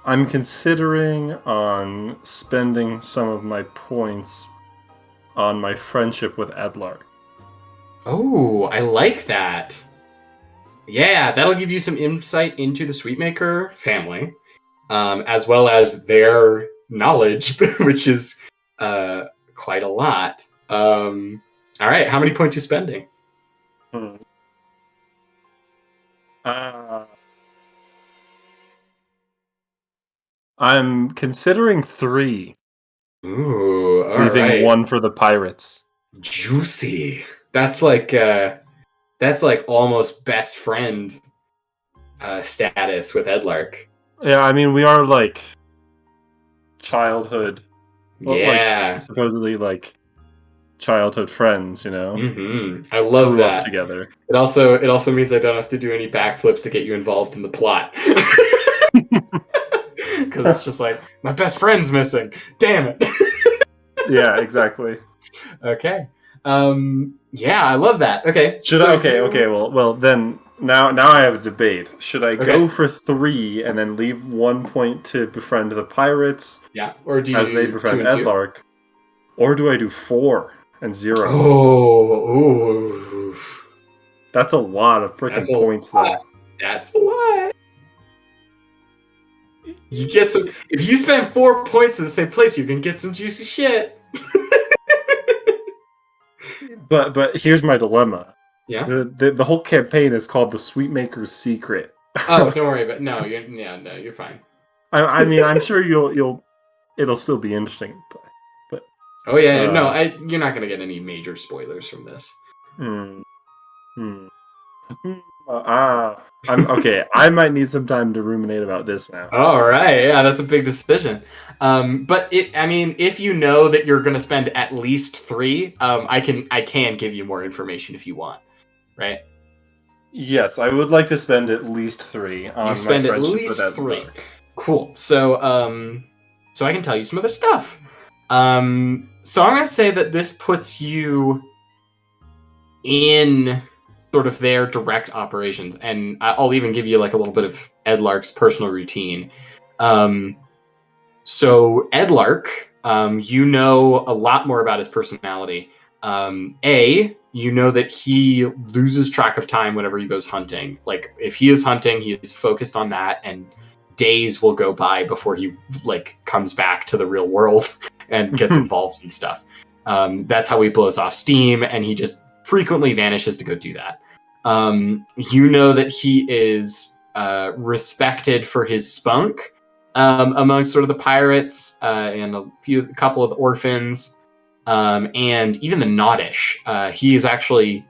I'm considering on spending some of my points on my friendship with Edlark. Oh, I like that. Yeah, that'll give you some insight into the Sweetmaker family, as well as their knowledge, which is quite a lot. All right, how many points are you spending? I'm considering 3, Ooh, all leaving right. 1 for the pirates. Juicy. That's like almost best friend status with Edlark. Yeah, I mean we are like childhood, Yeah. like supposedly like childhood friends, you know. I love Grew up that. together. It also means I don't have to do any backflips to get you involved in the plot. Because it's just like, my best friend's missing. Damn it. Yeah, exactly. Okay. Yeah, I love that. Okay. Okay. Well, then now I have a debate. Should I go for 3 and then leave 1 point to befriend the pirates? Yeah. Or do you as do they 2 befriend and 2? Edlark, or do I do 4 and 0? Oh, That's a lot of freaking points there. That's a lot. You get some. If you spend 4 points in the same place, you can get some juicy shit. But here's my dilemma. Yeah. The whole campaign is called the Sweetmaker's Secret. Oh, don't worry. But no, you're fine. I mean, I'm sure it'll still be interesting. But oh yeah, no, you're not gonna get any major spoilers from this. I'm okay. I might need some time to ruminate about this now. All right, yeah, that's a big decision. But if you know that you're gonna spend at least 3, I can give you more information if you want, right? Yes, I would like to spend at least 3 on You spend my at friendship least with 3. Edlark. Cool. So I can tell you some other stuff. So I'm gonna say that this puts you in sort of their direct operations, and I'll even give you like a little bit of Edlark's personal routine. So Edlark, you know a lot more about his personality. You know that he loses track of time whenever he goes hunting. Like if he is hunting, he is focused on that, and days will go by before he like comes back to the real world and gets involved in stuff. That's how he blows off steam, and he just frequently vanishes to go do that. You know that he is respected for his spunk among sort of the pirates and a couple of the orphans, and even the Noddish. He is actually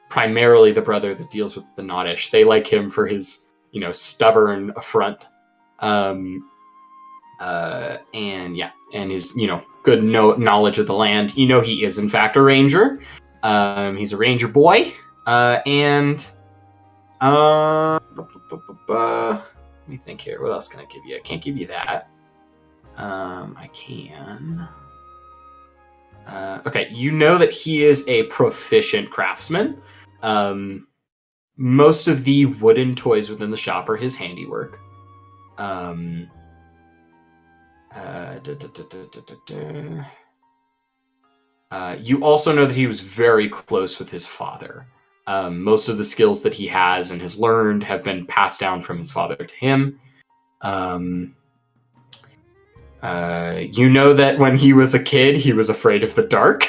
primarily the brother that deals with the Noddish. They like him for his stubborn affront, and his good knowledge of the land. He is in fact a ranger. He's a ranger boy, and let me think here. What else can I give you? I can't give you that. I can. Okay, you know that he is a proficient craftsman. Most of the wooden toys within the shop are his handiwork. You also know that he was very close with his father. Most of the skills that he has and has learned have been passed down from his father to him. You know that when he was a kid, he was afraid of the dark.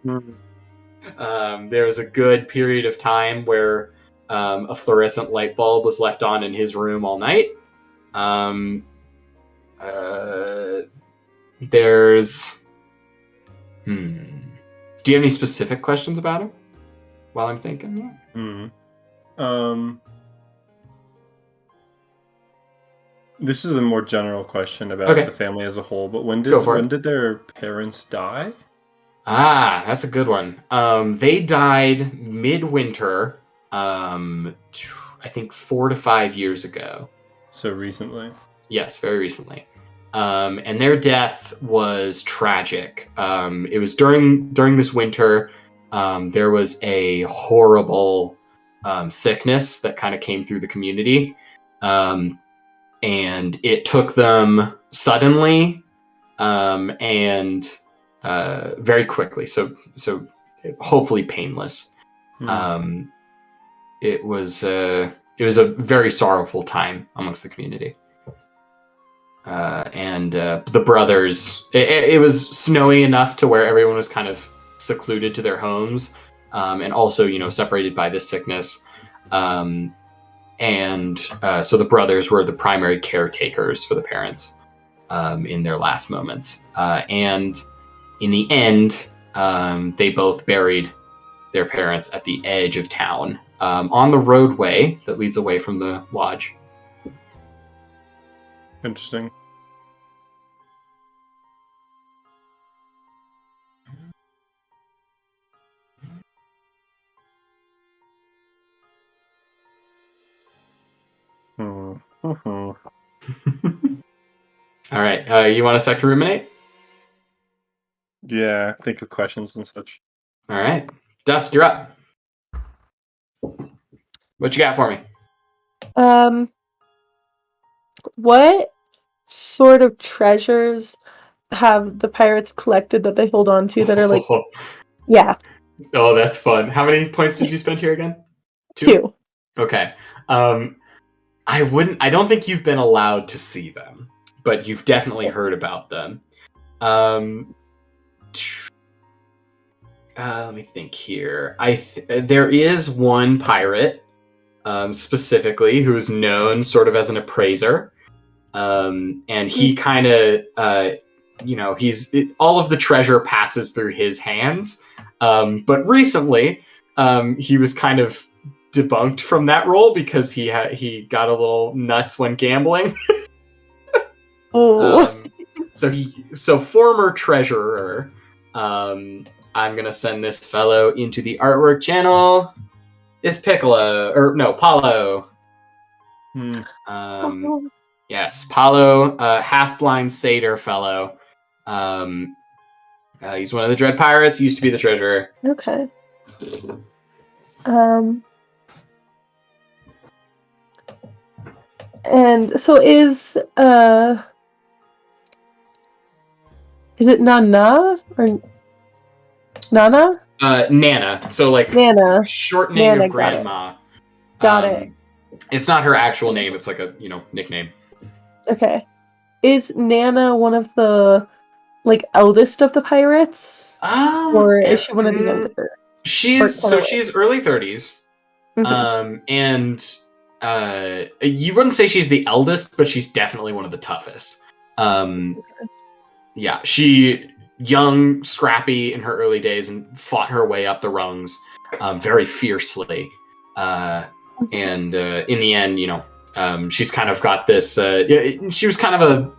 There was a good period of time where a fluorescent light bulb was left on in his room all night. There's... Do you have any specific questions about him while I'm thinking? This is a more general question about the family as a whole, but when did their parents die? That's a good one. They died midwinter, I think 4 to 5 years ago. So recently? Yes, very recently. And their death was tragic. It was during this winter. There was a horrible sickness that kind of came through the community. And it took them suddenly and very quickly. So hopefully painless. It was a very sorrowful time amongst the community. And the brothers, it was snowy enough to where everyone was kind of secluded to their homes, and also, separated by this sickness. So the brothers were the primary caretakers for the parents in their last moments. And in the end, they both buried their parents at the edge of town, on the roadway that leads away from the lodge. Interesting. All right. You want a sec to ruminate? Yeah, think of questions and such. All right. Dusk, you're up. What you got for me? What sort of treasures have the pirates collected that they hold on to that are like... Yeah. Oh, that's fun. How many points did you spend here again? 2. Okay. I don't think you've been allowed to see them, but you've definitely heard about them. Let me think here. There is one pirate, specifically, who's known sort of as an appraiser. And he kind of, all of the treasure passes through his hands. But recently, he was kind of debunked from that role because he got a little nuts when gambling. So former treasurer, I'm gonna send this fellow into the artwork channel. It's Paulo. Yes, Paulo, half-blind satyr fellow. He's one of the Dread Pirates. He used to be the treasurer. Okay. And so is it Nana or Nana? Nana. So Nana. Short name Nana, of grandma. Got it. It's not her actual name. It's like a nickname. Okay. Is Nana one of the eldest of the pirates, or is she one of the younger? She's early 30s. And you wouldn't say she's the eldest, but she's definitely one of the toughest. Yeah, she young, scrappy in her early days and fought her way up the rungs very fiercely. And in the end, she's kind of got this... she was kind of a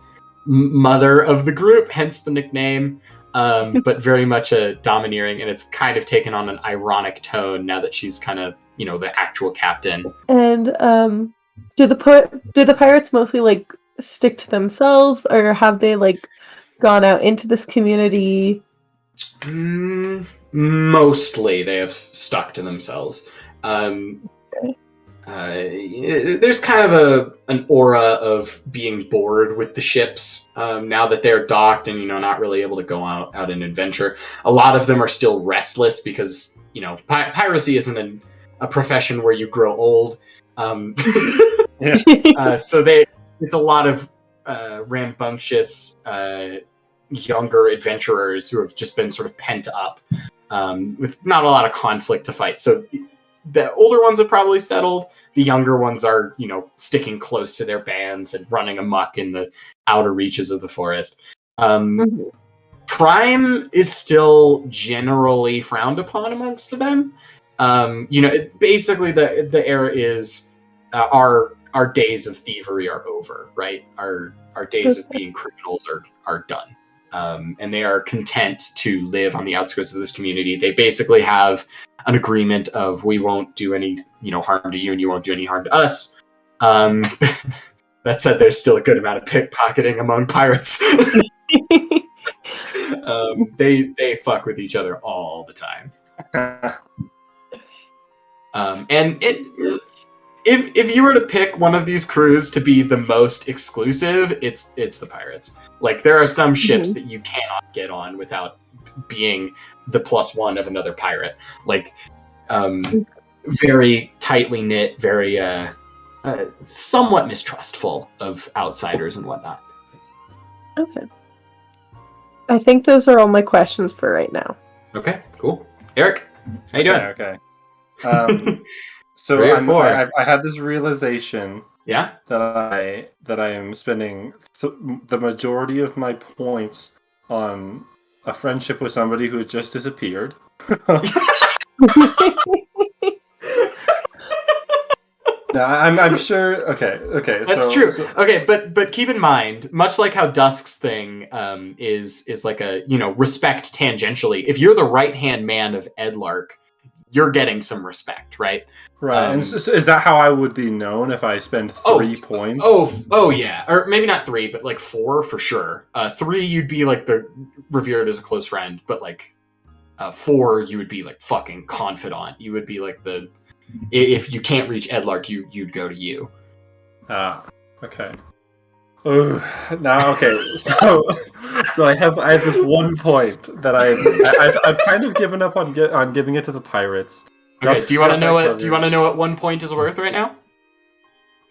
mother of the group, hence the nickname, but very much a domineering, and it's kind of taken on an ironic tone now that she's kind of, the actual captain. And do the pirates mostly stick to themselves, or have they gone out into this community? Mostly they have stuck to themselves. There's kind of an aura of being bored with the ships now that they're docked and not really able to go out and adventure. A lot of them are still restless because piracy isn't a profession where you grow old. Yeah. So it's a lot of rambunctious younger adventurers who have just been sort of pent up with not a lot of conflict to fight. So the older ones have probably settled. The younger ones are, sticking close to their bands and running amok in the outer reaches of the forest. Crime is still generally frowned upon amongst them. Basically the era is our days of thievery are over, right? Our days of being criminals are done. And they are content to live on the outskirts of this community. They basically have an agreement of we won't do any, harm to you and you won't do any harm to us. That said, there's still a good amount of pickpocketing among pirates. They fuck with each other all the time. And if you were to pick one of these crews to be the most exclusive, it's the pirates. Like, there are some ships that you cannot get on without being the +1 of another pirate. Like, very tightly knit, very somewhat mistrustful of outsiders and whatnot. Okay. I think those are all my questions for right now. Okay, cool. Eric, how you doing? Okay. So 3 or 4? I had this realization. Yeah. That I am spending the majority of my points on a friendship with somebody who just disappeared. No, I'm sure. Okay. That's true. Okay, but keep in mind, much like how Dusk's thing is like a respect tangentially. If you're the right hand man of Edlark, you're getting some respect, right? Right. And so is that how I would be known if I spend 3 points? Oh yeah, or maybe not 3, but like 4 for sure. 3, you'd be like revered as a close friend, but like 4, you would be like fucking confidant. You would be like if you can't reach Edlark, you'd go to you. Okay. Ooh, now okay. So I have this 1 point that I've kind of given up on giving it to the pirates. Okay, do you want to know what 1 point is worth right now?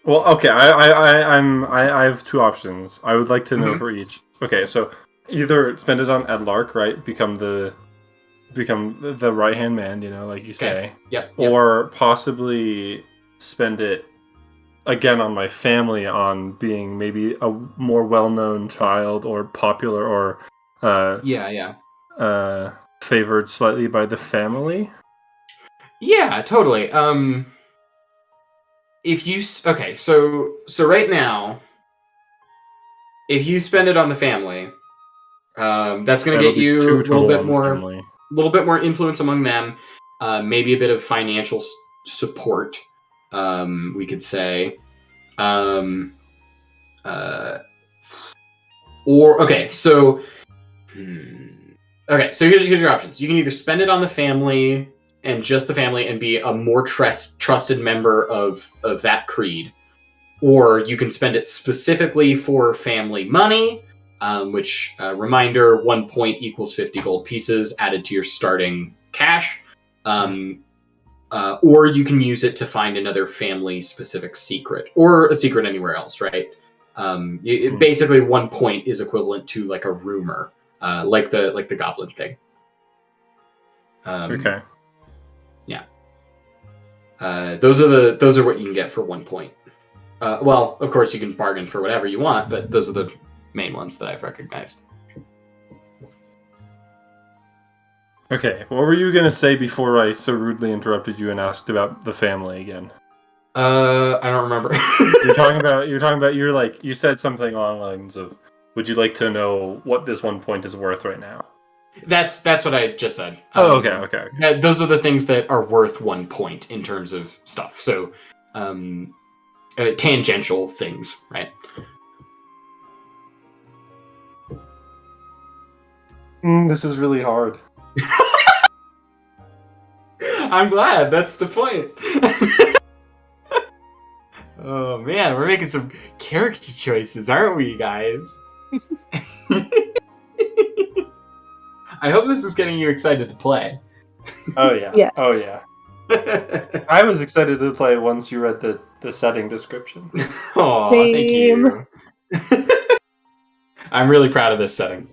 Well, okay. I have 2 options. I would like to know for each. Okay, so either spend it on Edlark, right? Become the right hand man, like you say. Yep. Or possibly spend it again on my family, on being maybe a more well-known child or popular or favored slightly by the family. Yeah, totally. If you so right now, if you spend it on the family, that's going to get you a little bit more influence among them, maybe a bit of financial support, we could say. So here's your options. You can either spend it on the family and just the family and be a more trusted member of that creed, or you can spend it specifically for family money, which, reminder, 1 point equals 50 gold pieces added to your starting cash, or you can use it to find another family-specific secret, or a secret anywhere else, right? Basically, 1 point is equivalent to like a rumor, like the goblin thing. Okay. Yeah. Those are what you can get for 1 point. Well, of course, you can bargain for whatever you want, but those are the main ones that I've recognized. Okay, what were you gonna say before I so rudely interrupted you and asked about the family again? I don't remember. You said something along the lines of, would you like to know what this 1 point is worth right now? That's what I just said. Okay. Those are the things that are worth 1 point in terms of stuff. So, tangential things, right? This is really hard. I'm glad. That's the point. Oh man, we're making some character choices, aren't we, guys? I hope this is getting you excited to play. Oh yeah. Yes. Oh yeah. I was excited to play it once you read the setting description. Oh, thank you. I'm really proud of this setting.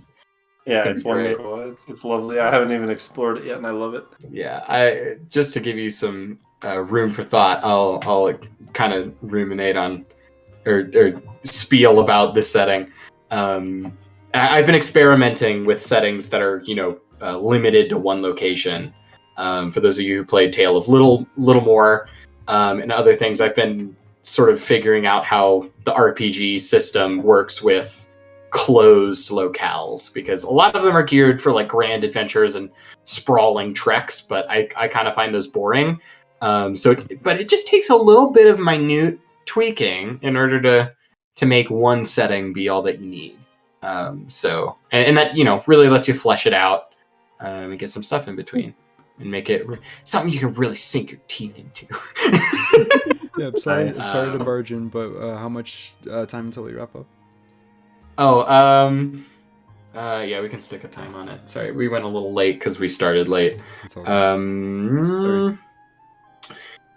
Yeah, Gonna it's be great. wonderful. It's lovely. I haven't even explored it yet, and I love it. Yeah, I just to give you some room for thought, I'll kind of ruminate on or spiel about this setting. I've been experimenting with settings that are limited to one location. For those of you who played Tale of Littlemore and other things, I've been sort of figuring out how the RPG system works with closed locales, because a lot of them are geared for like grand adventures and sprawling treks, but I kind of find those boring. But it just takes a little bit of minute tweaking in order to make one setting be all that you need. And that really lets you flesh it out and get some stuff in between and make it something you can really sink your teeth into. Yeah, I'm sorry, Nice. sorry to barge in, but how much time until we wrap up? Yeah, we can stick a time on it. Sorry, we went a little late because we started late. It's all good.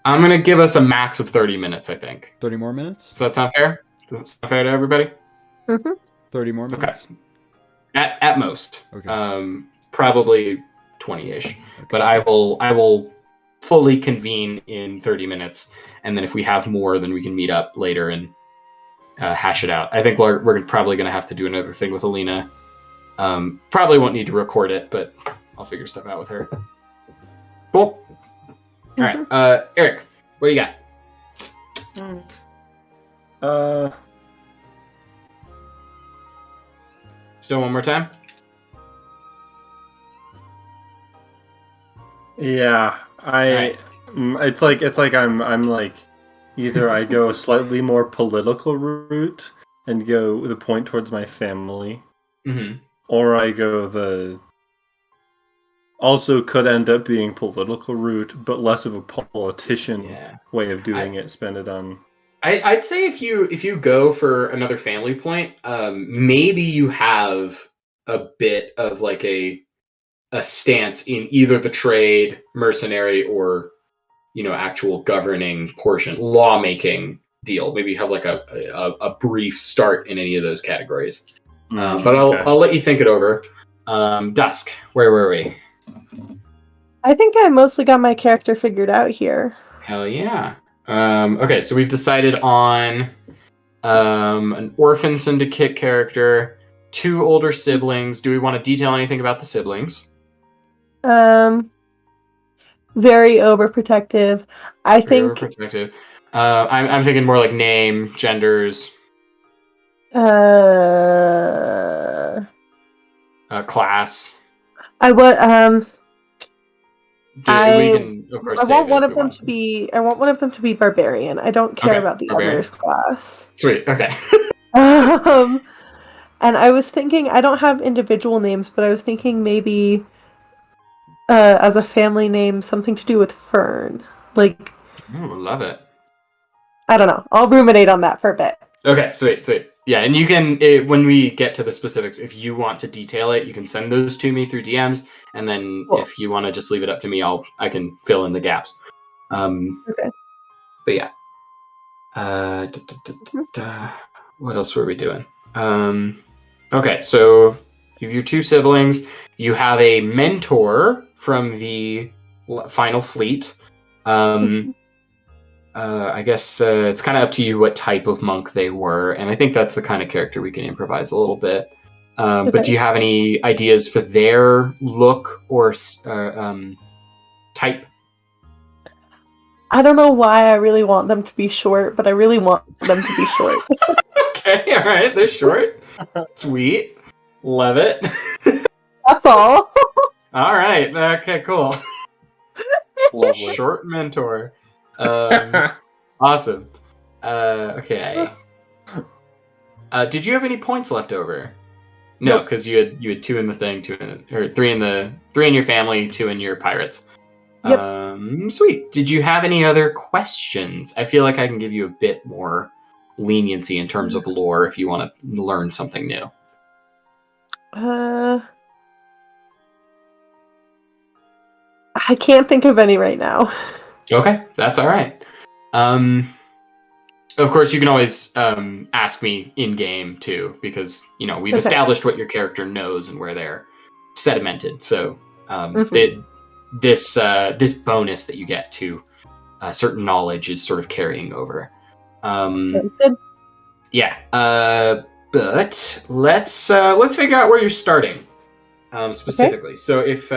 I'm gonna give us a max of 30 minutes, I think. 30 more minutes? Does that sound fair? Does that sound fair to everybody? 30 more minutes? At most. Okay. Probably 20-ish. Okay. But I will fully convene in 30 minutes, and then if we have more, then we can meet up later and hash it out. I think we're probably going to have to do another thing with Alina. Probably won't need to record it, but I'll figure stuff out with her. Cool. All right, Eric, what do you got? Still one more time? Yeah, Right. It's like I'm like either I go slightly more political route and go the point towards my family, or I go the also could end up being political route, but less of a politician way of doing it. Spend it on. I'd say if you go for another family point, maybe you have a bit of like a stance in either the trade, mercenary, or actual governing portion, lawmaking deal. Maybe you have like a brief start in any of those categories. But I'll let you think it over. Dusk, where were we? I think I mostly got my character figured out here. Hell yeah. Okay, so we've decided on an orphan syndicate character, 2 older siblings. Do we want to detail anything about the siblings? Very overprotective. I think overprotective. I'm thinking more like name, genders, class. I would We can, of course, I want one of them to be. I want one of them to be barbarian. I don't care about the other's class. Sweet. Okay. And I was thinking, I don't have individual names, but I was thinking maybe as a family name, something to do with Fern. Like, love it. I don't know. I'll ruminate on that for a bit. Okay, sweet. Yeah, and you can, when we get to the specifics, if you want to detail it, you can send those to me through DMs, and then if you want to just leave it up to me, I can fill in the gaps. Okay. But yeah. What else were we doing? Okay, so you have your 2 siblings. You have a mentor from the final fleet. I guess it's kind of up to you what type of monk they were, and I think that's the kind of character we can improvise a little bit. But do you have any ideas for their look or type? I don't know why I really want them to be short, but I really want them to be short. Okay, all right, they're short. Sweet. Love it. That's all. All right, okay, cool. Lovely. Short mentor. Awesome. Okay. Did you have any points left over? No, because you had 2 in the thing, 3 in your family, 2 in your pirates. Yep. Sweet. Did you have any other questions? I feel like I can give you a bit more leniency in terms of lore if you want to learn something new. I can't think of any right now. Okay, that's all right. Of course, you can always ask me in game too, because we've Okay. established what your character knows and where they're sedimented. So Mhm. this bonus that you get to certain knowledge is sort of carrying over. Sounds good. Yeah, but let's figure out where you're starting specifically. So if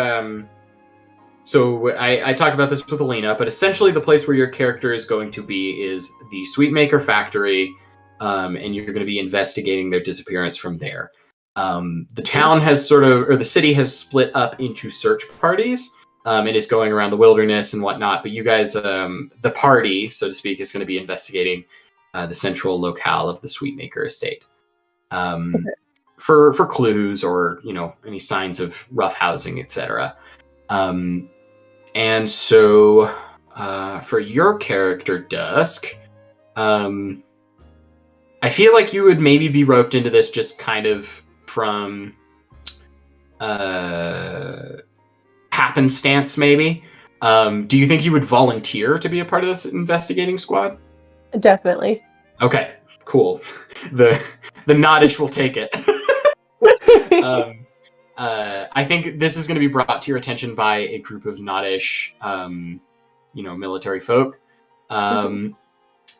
so I talked about this with Alina, but essentially the place where your character is going to be is the Sweetmaker factory, and you're going to be investigating their disappearance from there. The town has or the city has split up into search parties, and is going around the wilderness and whatnot. But you guys, the party, so to speak, is going to be investigating the central locale of the Sweetmaker estate for clues or any signs of rough housing, etc. And so, for your character, Dusk, I feel like you would maybe be roped into this just kind of from happenstance, maybe. Do you think you would volunteer to be a part of this investigating squad? Definitely. Okay, cool. The Nottish will take it. I think this is going to be brought to your attention by a group of Nottish, military folk, helmed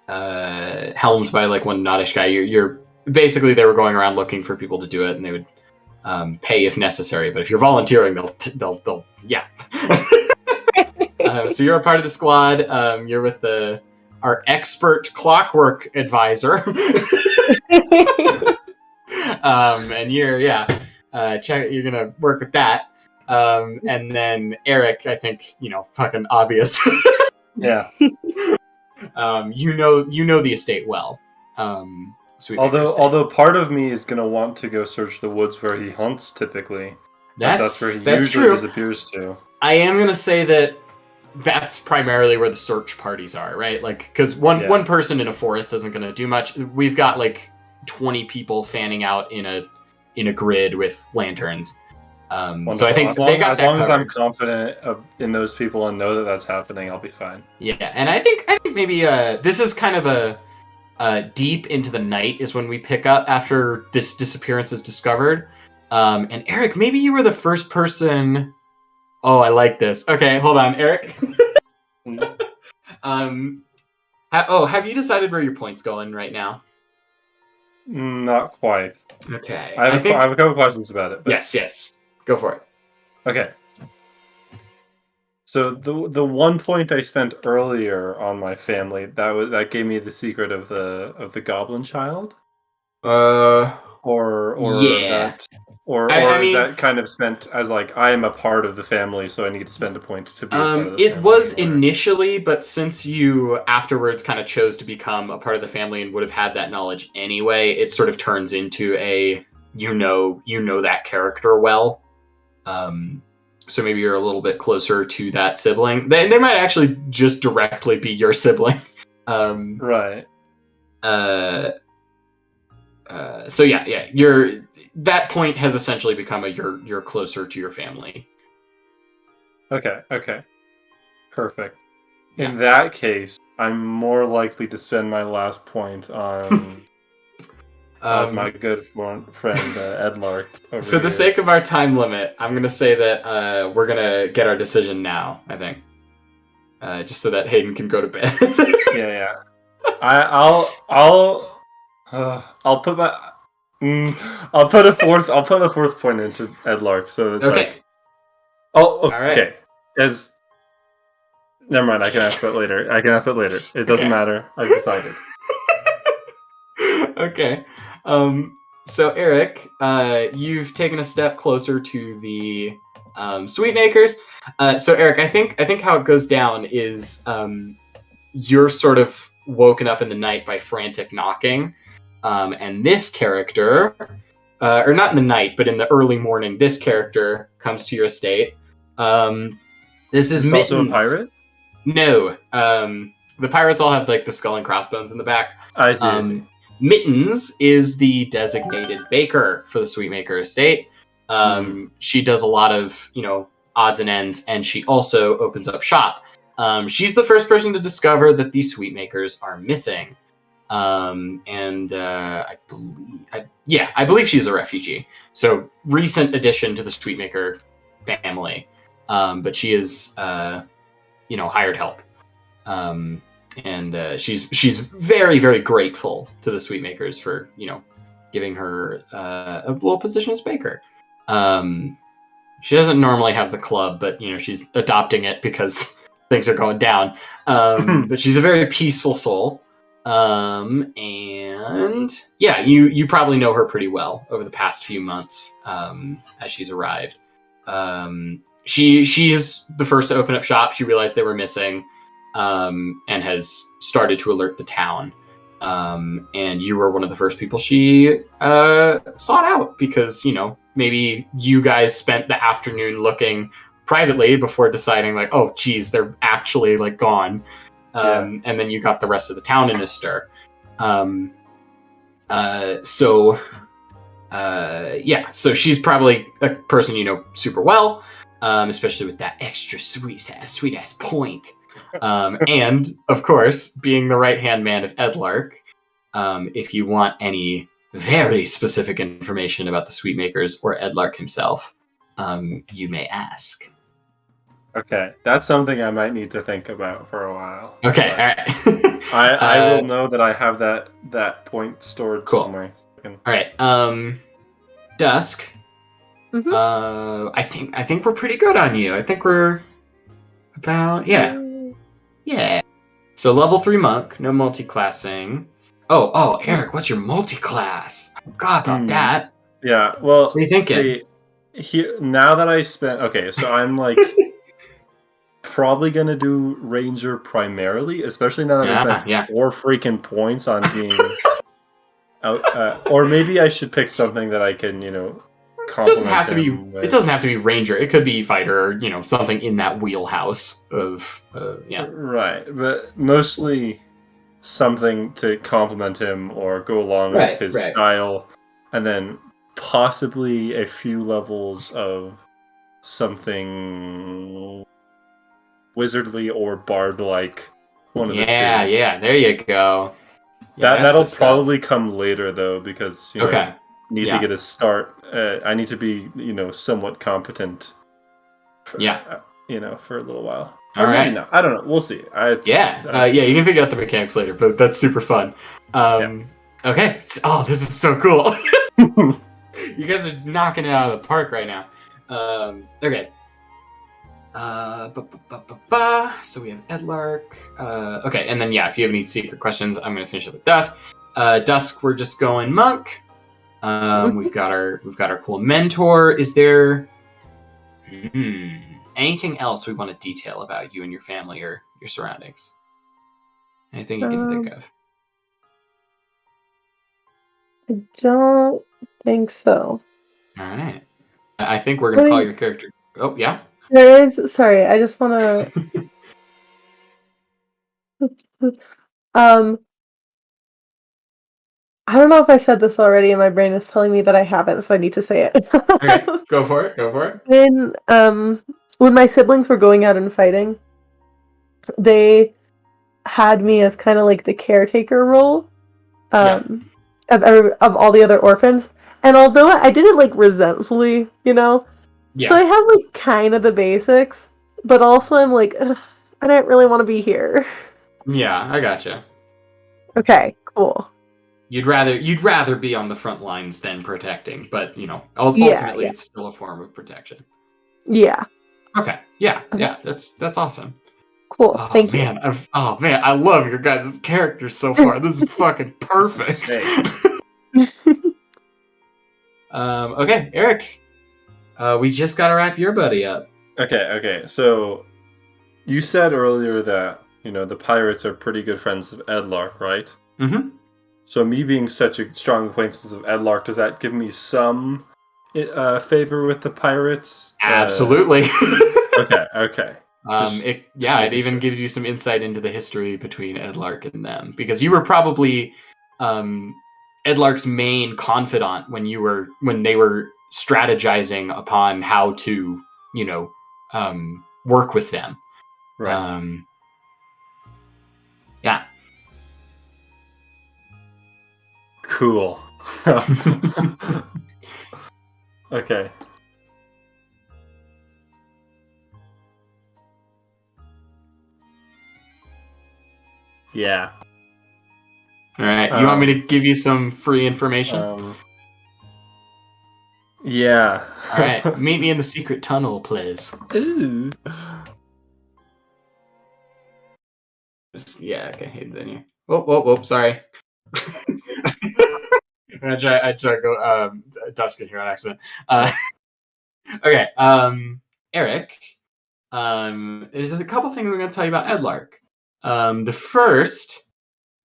by like one Nottish guy. You're basically, they were going around looking for people to do it, and they would pay if necessary. But if you're volunteering, they'll yeah. So you're a part of the squad. You're with our expert clockwork advisor. And you're you're gonna work with that, and then Eric, I think fucking obvious. Yeah. You know the estate well. Sweetmaker estate. Although part of me is gonna want to go search the woods where he hunts typically. That's where he usually true. disappears to. I am gonna say that that's primarily where the search parties are, right? Like, because one person in a forest isn't gonna do much. We've got like 20 people fanning out in a grid with lanterns. So I think they got that covered. As long as I'm confident in those people and know that that's happening, I'll be fine. Yeah, and I think maybe this is kind of a deep into the night is when we pick up after this disappearance is discovered. And Eric, maybe you were the first person. Oh, I like this. Okay, hold on, Eric. Have you decided where your point's going right now? Not quite. Okay. I have a couple questions about it. But... Yes. Go for it. Okay. So the 1 point I spent earlier on my family, that gave me the secret of the goblin child? Or yeah. That kind of spent as like I am a part of the family, so I need to spend a point to be a part of the family? It was initially, but since you afterwards kind of chose to become a part of the family and would have had that knowledge anyway, it sort of turns into a you know that character well. So maybe you're a little bit closer to that sibling. They might actually just directly be your sibling. Right. So that point has essentially become you're closer to your family. Okay. Perfect. In that case, I'm more likely to spend my last point on my good friend Edlark. For the sake of our time limit, I'm going to say that we're going to get our decision now, I think. Just so that Hayden can go to bed. Yeah. I'll put a fourth point into Edlark, so it's okay. Like, okay. Right. Never mind. I can ask that later. It doesn't matter. I've decided. Okay. So Eric, you've taken a step closer to the Sweetmakers. So Eric, I think how it goes down is you're sort of woken up in the night by frantic knocking, and this character, or not in the night, but in the early morning, this character comes to your estate. This is Mittens. Also a pirate? No. The pirates all have like the skull and crossbones in the back. I see. Mittens is the designated baker for the Sweetmaker estate. She does a lot of, odds and ends, and she also opens up shop. She's the first person to discover that these Sweetmakers are missing. And I believe she's a refugee. So recent addition to the Sweetmaker family. But she is, hired help. And she's very, very grateful to the Sweetmakers for, giving her a position as baker. She doesn't normally have the club, but she's adopting it because things are going down. But she's a very peaceful soul. And yeah, you probably know her pretty well over the past few months as she's arrived. She's the first to open up shop. She realized they were missing, and has started to alert the town. And you were one of the first people she sought out because, maybe you guys spent the afternoon looking privately before deciding like, oh, geez, they're actually like gone. And then you got the rest of the town in a stir. So she's probably a person you know super well, especially with that extra sweet ass point. And of course, being the right-hand man of Edlark, if you want any very specific information about the Sweetmakers or Edlark himself, you may ask. Okay, that's something I might need to think about for a while. Okay, all right. I will know that I have that point stored somewhere. All right, Dusk. Mhm. I think we're pretty good on you. I think we're about yeah. So level 3 monk, no multi-classing. Oh, Eric, what's your multi-class? I forgot about that. Yeah, well, what are you thinking? Now that I spent so I'm like probably gonna do ranger primarily, especially now that I spent 4 freaking points on being out. Or maybe I should pick something that I can, It doesn't have to be. It doesn't have to be ranger. It could be fighter, or something in that wheelhouse of Right, but mostly something to complement him or go along with his style, and then possibly a few levels of something wizardly or bard-like. One of the two. Yeah. There you go. That'll probably come later though, because okay. Need to get a start. I need to be, somewhat competent. For, for a little while. All right. Maybe not. I don't know. We'll see. You can figure out the mechanics later, but that's super fun. Okay. Oh, this is so cool. You guys are knocking it out of the park right now. Okay. So we have Edlark. Okay, and then if you have any secret questions, I'm going to finish up with Dusk. Dusk, we're just going monk. We've got our cool mentor. Is there anything else we want to detail about you and your family or your surroundings? Anything you can think of? I don't think so. All right. I think we're going to call your character. Oh, yeah? There is. Sorry, I just want to. I don't know if I said this already, and my brain is telling me that I haven't, so I need to say it. Okay, go for it. When my siblings were going out and fighting, they had me as kind of like the caretaker role of all the other orphans. And although I did it like resentfully, so I have like kind of the basics, but also I'm like, I don't really want to be here. Yeah, I gotcha. Okay, cool. You'd rather be on the front lines than protecting, but ultimately it's still a form of protection. Yeah. Okay. Yeah. That's awesome. Cool. Thank you. Man, I love your guys' characters so far. This is fucking perfect. Okay, Eric. We just gotta wrap your buddy up. Okay. So you said earlier that the pirates are pretty good friends of Edlark, right? Mm-hmm. So me being such a strong acquaintance of Edlark, does that give me some favor with the pirates? Absolutely. Okay. It even gives you some insight into the history between Edlark and them, because you were probably Edlark's main confidant when they were strategizing upon how to work with them. Right. Yeah. Cool. Okay. Yeah. All right. You want me to give you some free information? Yeah. All right. Meet me in the secret tunnel, please. Ooh. Yeah. Okay. Hey, then you. Whoa. Sorry. I try to go Duskin here on accident. Okay. Eric. There's a couple things I'm going to tell you about Edlark. The first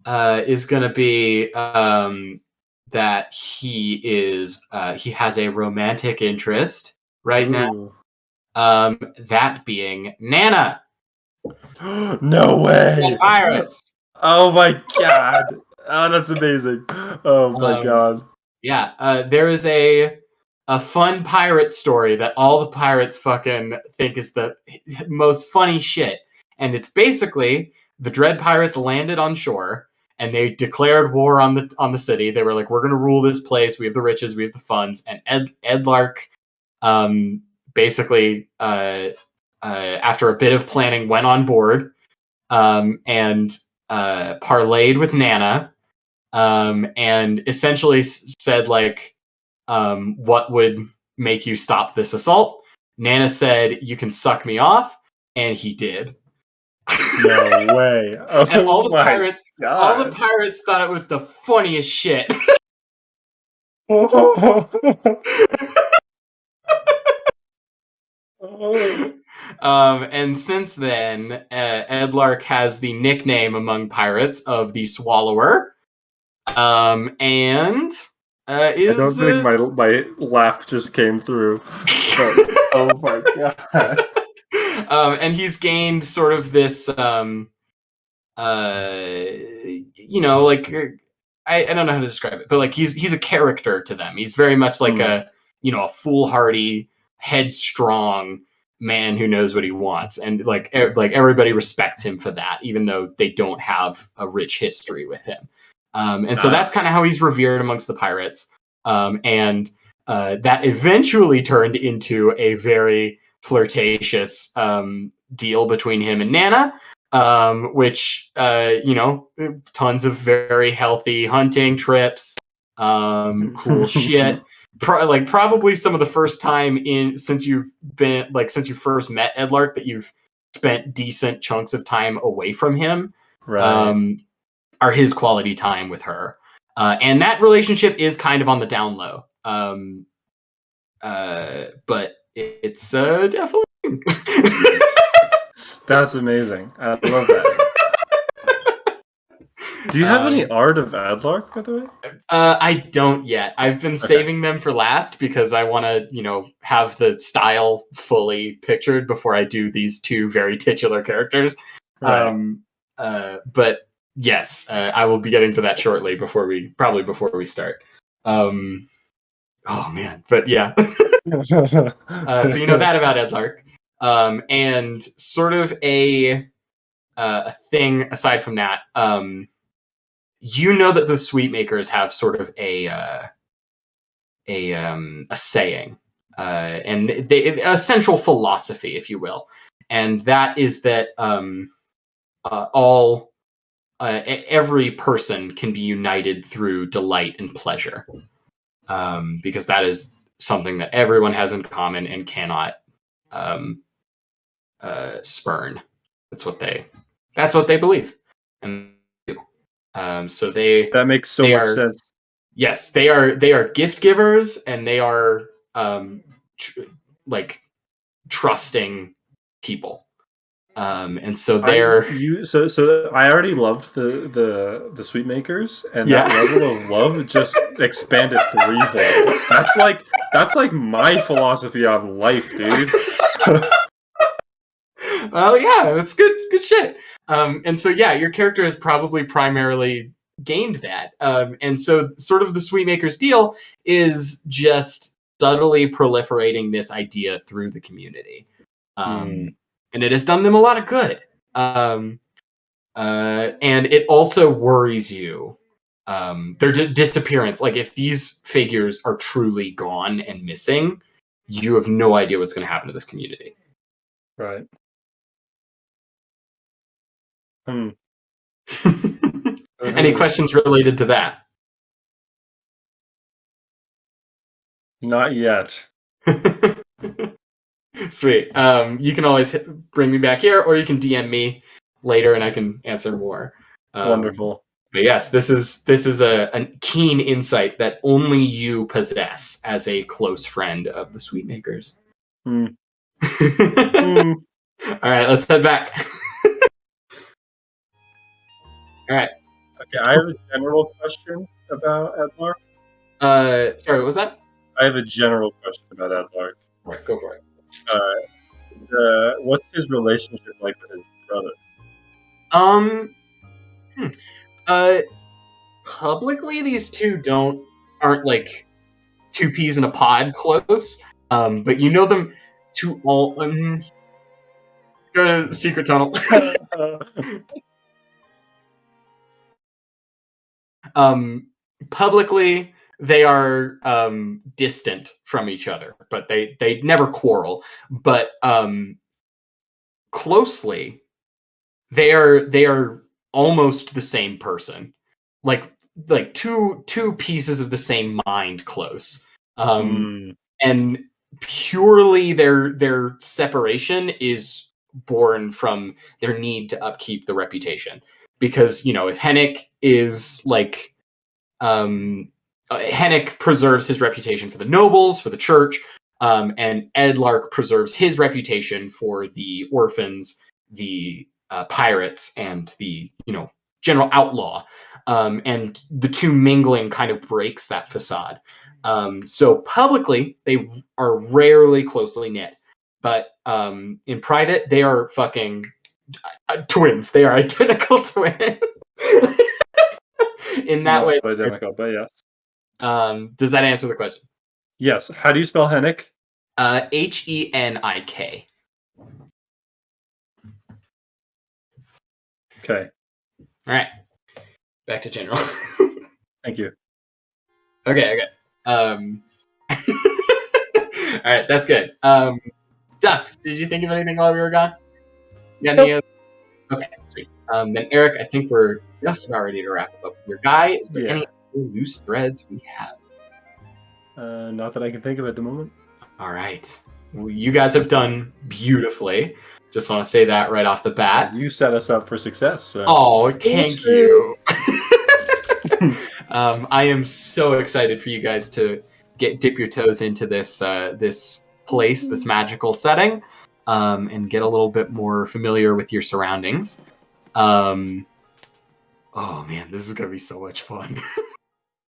is going to be that he has a romantic interest right now. That being Nana. No way! Pirates. Oh my god! Oh, that's amazing! Oh my god! Yeah, there is a fun pirate story that all the pirates fucking think is the most funny shit, and it's basically the Dread Pirates landed on shore and they declared war on the city. They were like, "We're gonna rule this place. We have the riches. We have the funds." And Edlark, basically, after a bit of planning, went on board and parlayed with Nana. And essentially said like, what would make you stop this assault? Nana said, "You can suck me off," and he did. No way! Oh And all the my pirates god! thought it was the funniest shit. And since then, Edlark has the nickname among pirates of the Swallower. And I don't think my laugh just came through. But, oh my god! And he's gained sort of this, like I don't know how to describe it, but like he's a character to them. He's very much like a foolhardy, headstrong man who knows what he wants, and like everybody respects him for that, even though they don't have a rich history with him. And so that's kind of how he's revered amongst the pirates. And that eventually turned into a very flirtatious deal between him and Nana, which, tons of very healthy hunting trips, cool shit. Probably some of the first time since you first met Edlark that you've spent decent chunks of time away from him. Right. Are his quality time with her. And that relationship is kind of on the down low. But it's definitely. That's amazing. I love that. Do you have any art of Adlark, by the way? I don't yet. I've been saving them for last because I want to, have the style fully pictured before I do these two very titular characters. Right. But yes, I will be getting to that shortly before we start. Oh man, but yeah. So you know that about Edlark. And sort of a thing aside from that, you know that the Sweetmakers have sort of a saying, and a central philosophy, if you will, and that is that every person can be united through delight and pleasure, because that is something that everyone has in common and cannot spurn. That's what they believe, and so that makes so much sense. Yes, they are gift givers, and they are trusting people. And so they're so I already loved the Sweetmakers, and that level of love just expanded threefold. That's like my philosophy on life, dude. Well, yeah, that's good shit. And so yeah, your character has probably primarily gained that. And so sort of the Sweetmakers deal is just subtly proliferating this idea through the community. And it has done them a lot of good. And it also worries you. Their disappearance. Like if these figures are truly gone and missing, you have no idea what's going to happen to this community. Right. Any questions related to that? Not yet. Sweet. You can always bring me back here, or you can DM me later, and I can answer more. Wonderful. But yes, this is a keen insight that only you possess as a close friend of the Sweetmakers. Hmm. All right, let's head back. All right. Okay, I have a general question about Edlark. Sorry, what was that? I have a general question about Edlark. All right, go for it. What's his relationship like with his brother? Publicly, these two aren't like two peas in a pod close. But you know them to all. Go to secret tunnel. Publicly, they are distant from each other, but they never quarrel. But closely, they are almost the same person, like two pieces of the same mind close. And purely their separation is born from their need to upkeep the reputation, because if Hennick is like Hennick preserves his reputation for the nobles, for the church, and Edlark preserves his reputation for the orphans, the pirates, and the general outlaw. And the two mingling kind of breaks that facade. So publicly, they are rarely closely knit, but in private, they are fucking twins. They are identical twins. In that way, identical, but yes. Does that answer the question? Yes. How do you spell Hennick? Henik. Okay. All right. Back to general. Thank you. Okay. All right, that's good. Dusk, did you think of anything while we were gone? You got any other? Okay, sweet. Then Eric, I think we're just about ready to wrap up your guy. Is there any loose threads we have? Not that I can think of at the moment. All right. Well, you guys have done beautifully. Just want to say that right off the bat. You set us up for success. So. Oh, thank you. I am so excited for you guys to dip your toes into this this place, this magical setting, and get a little bit more familiar with your surroundings. Oh man, this is gonna be so much fun.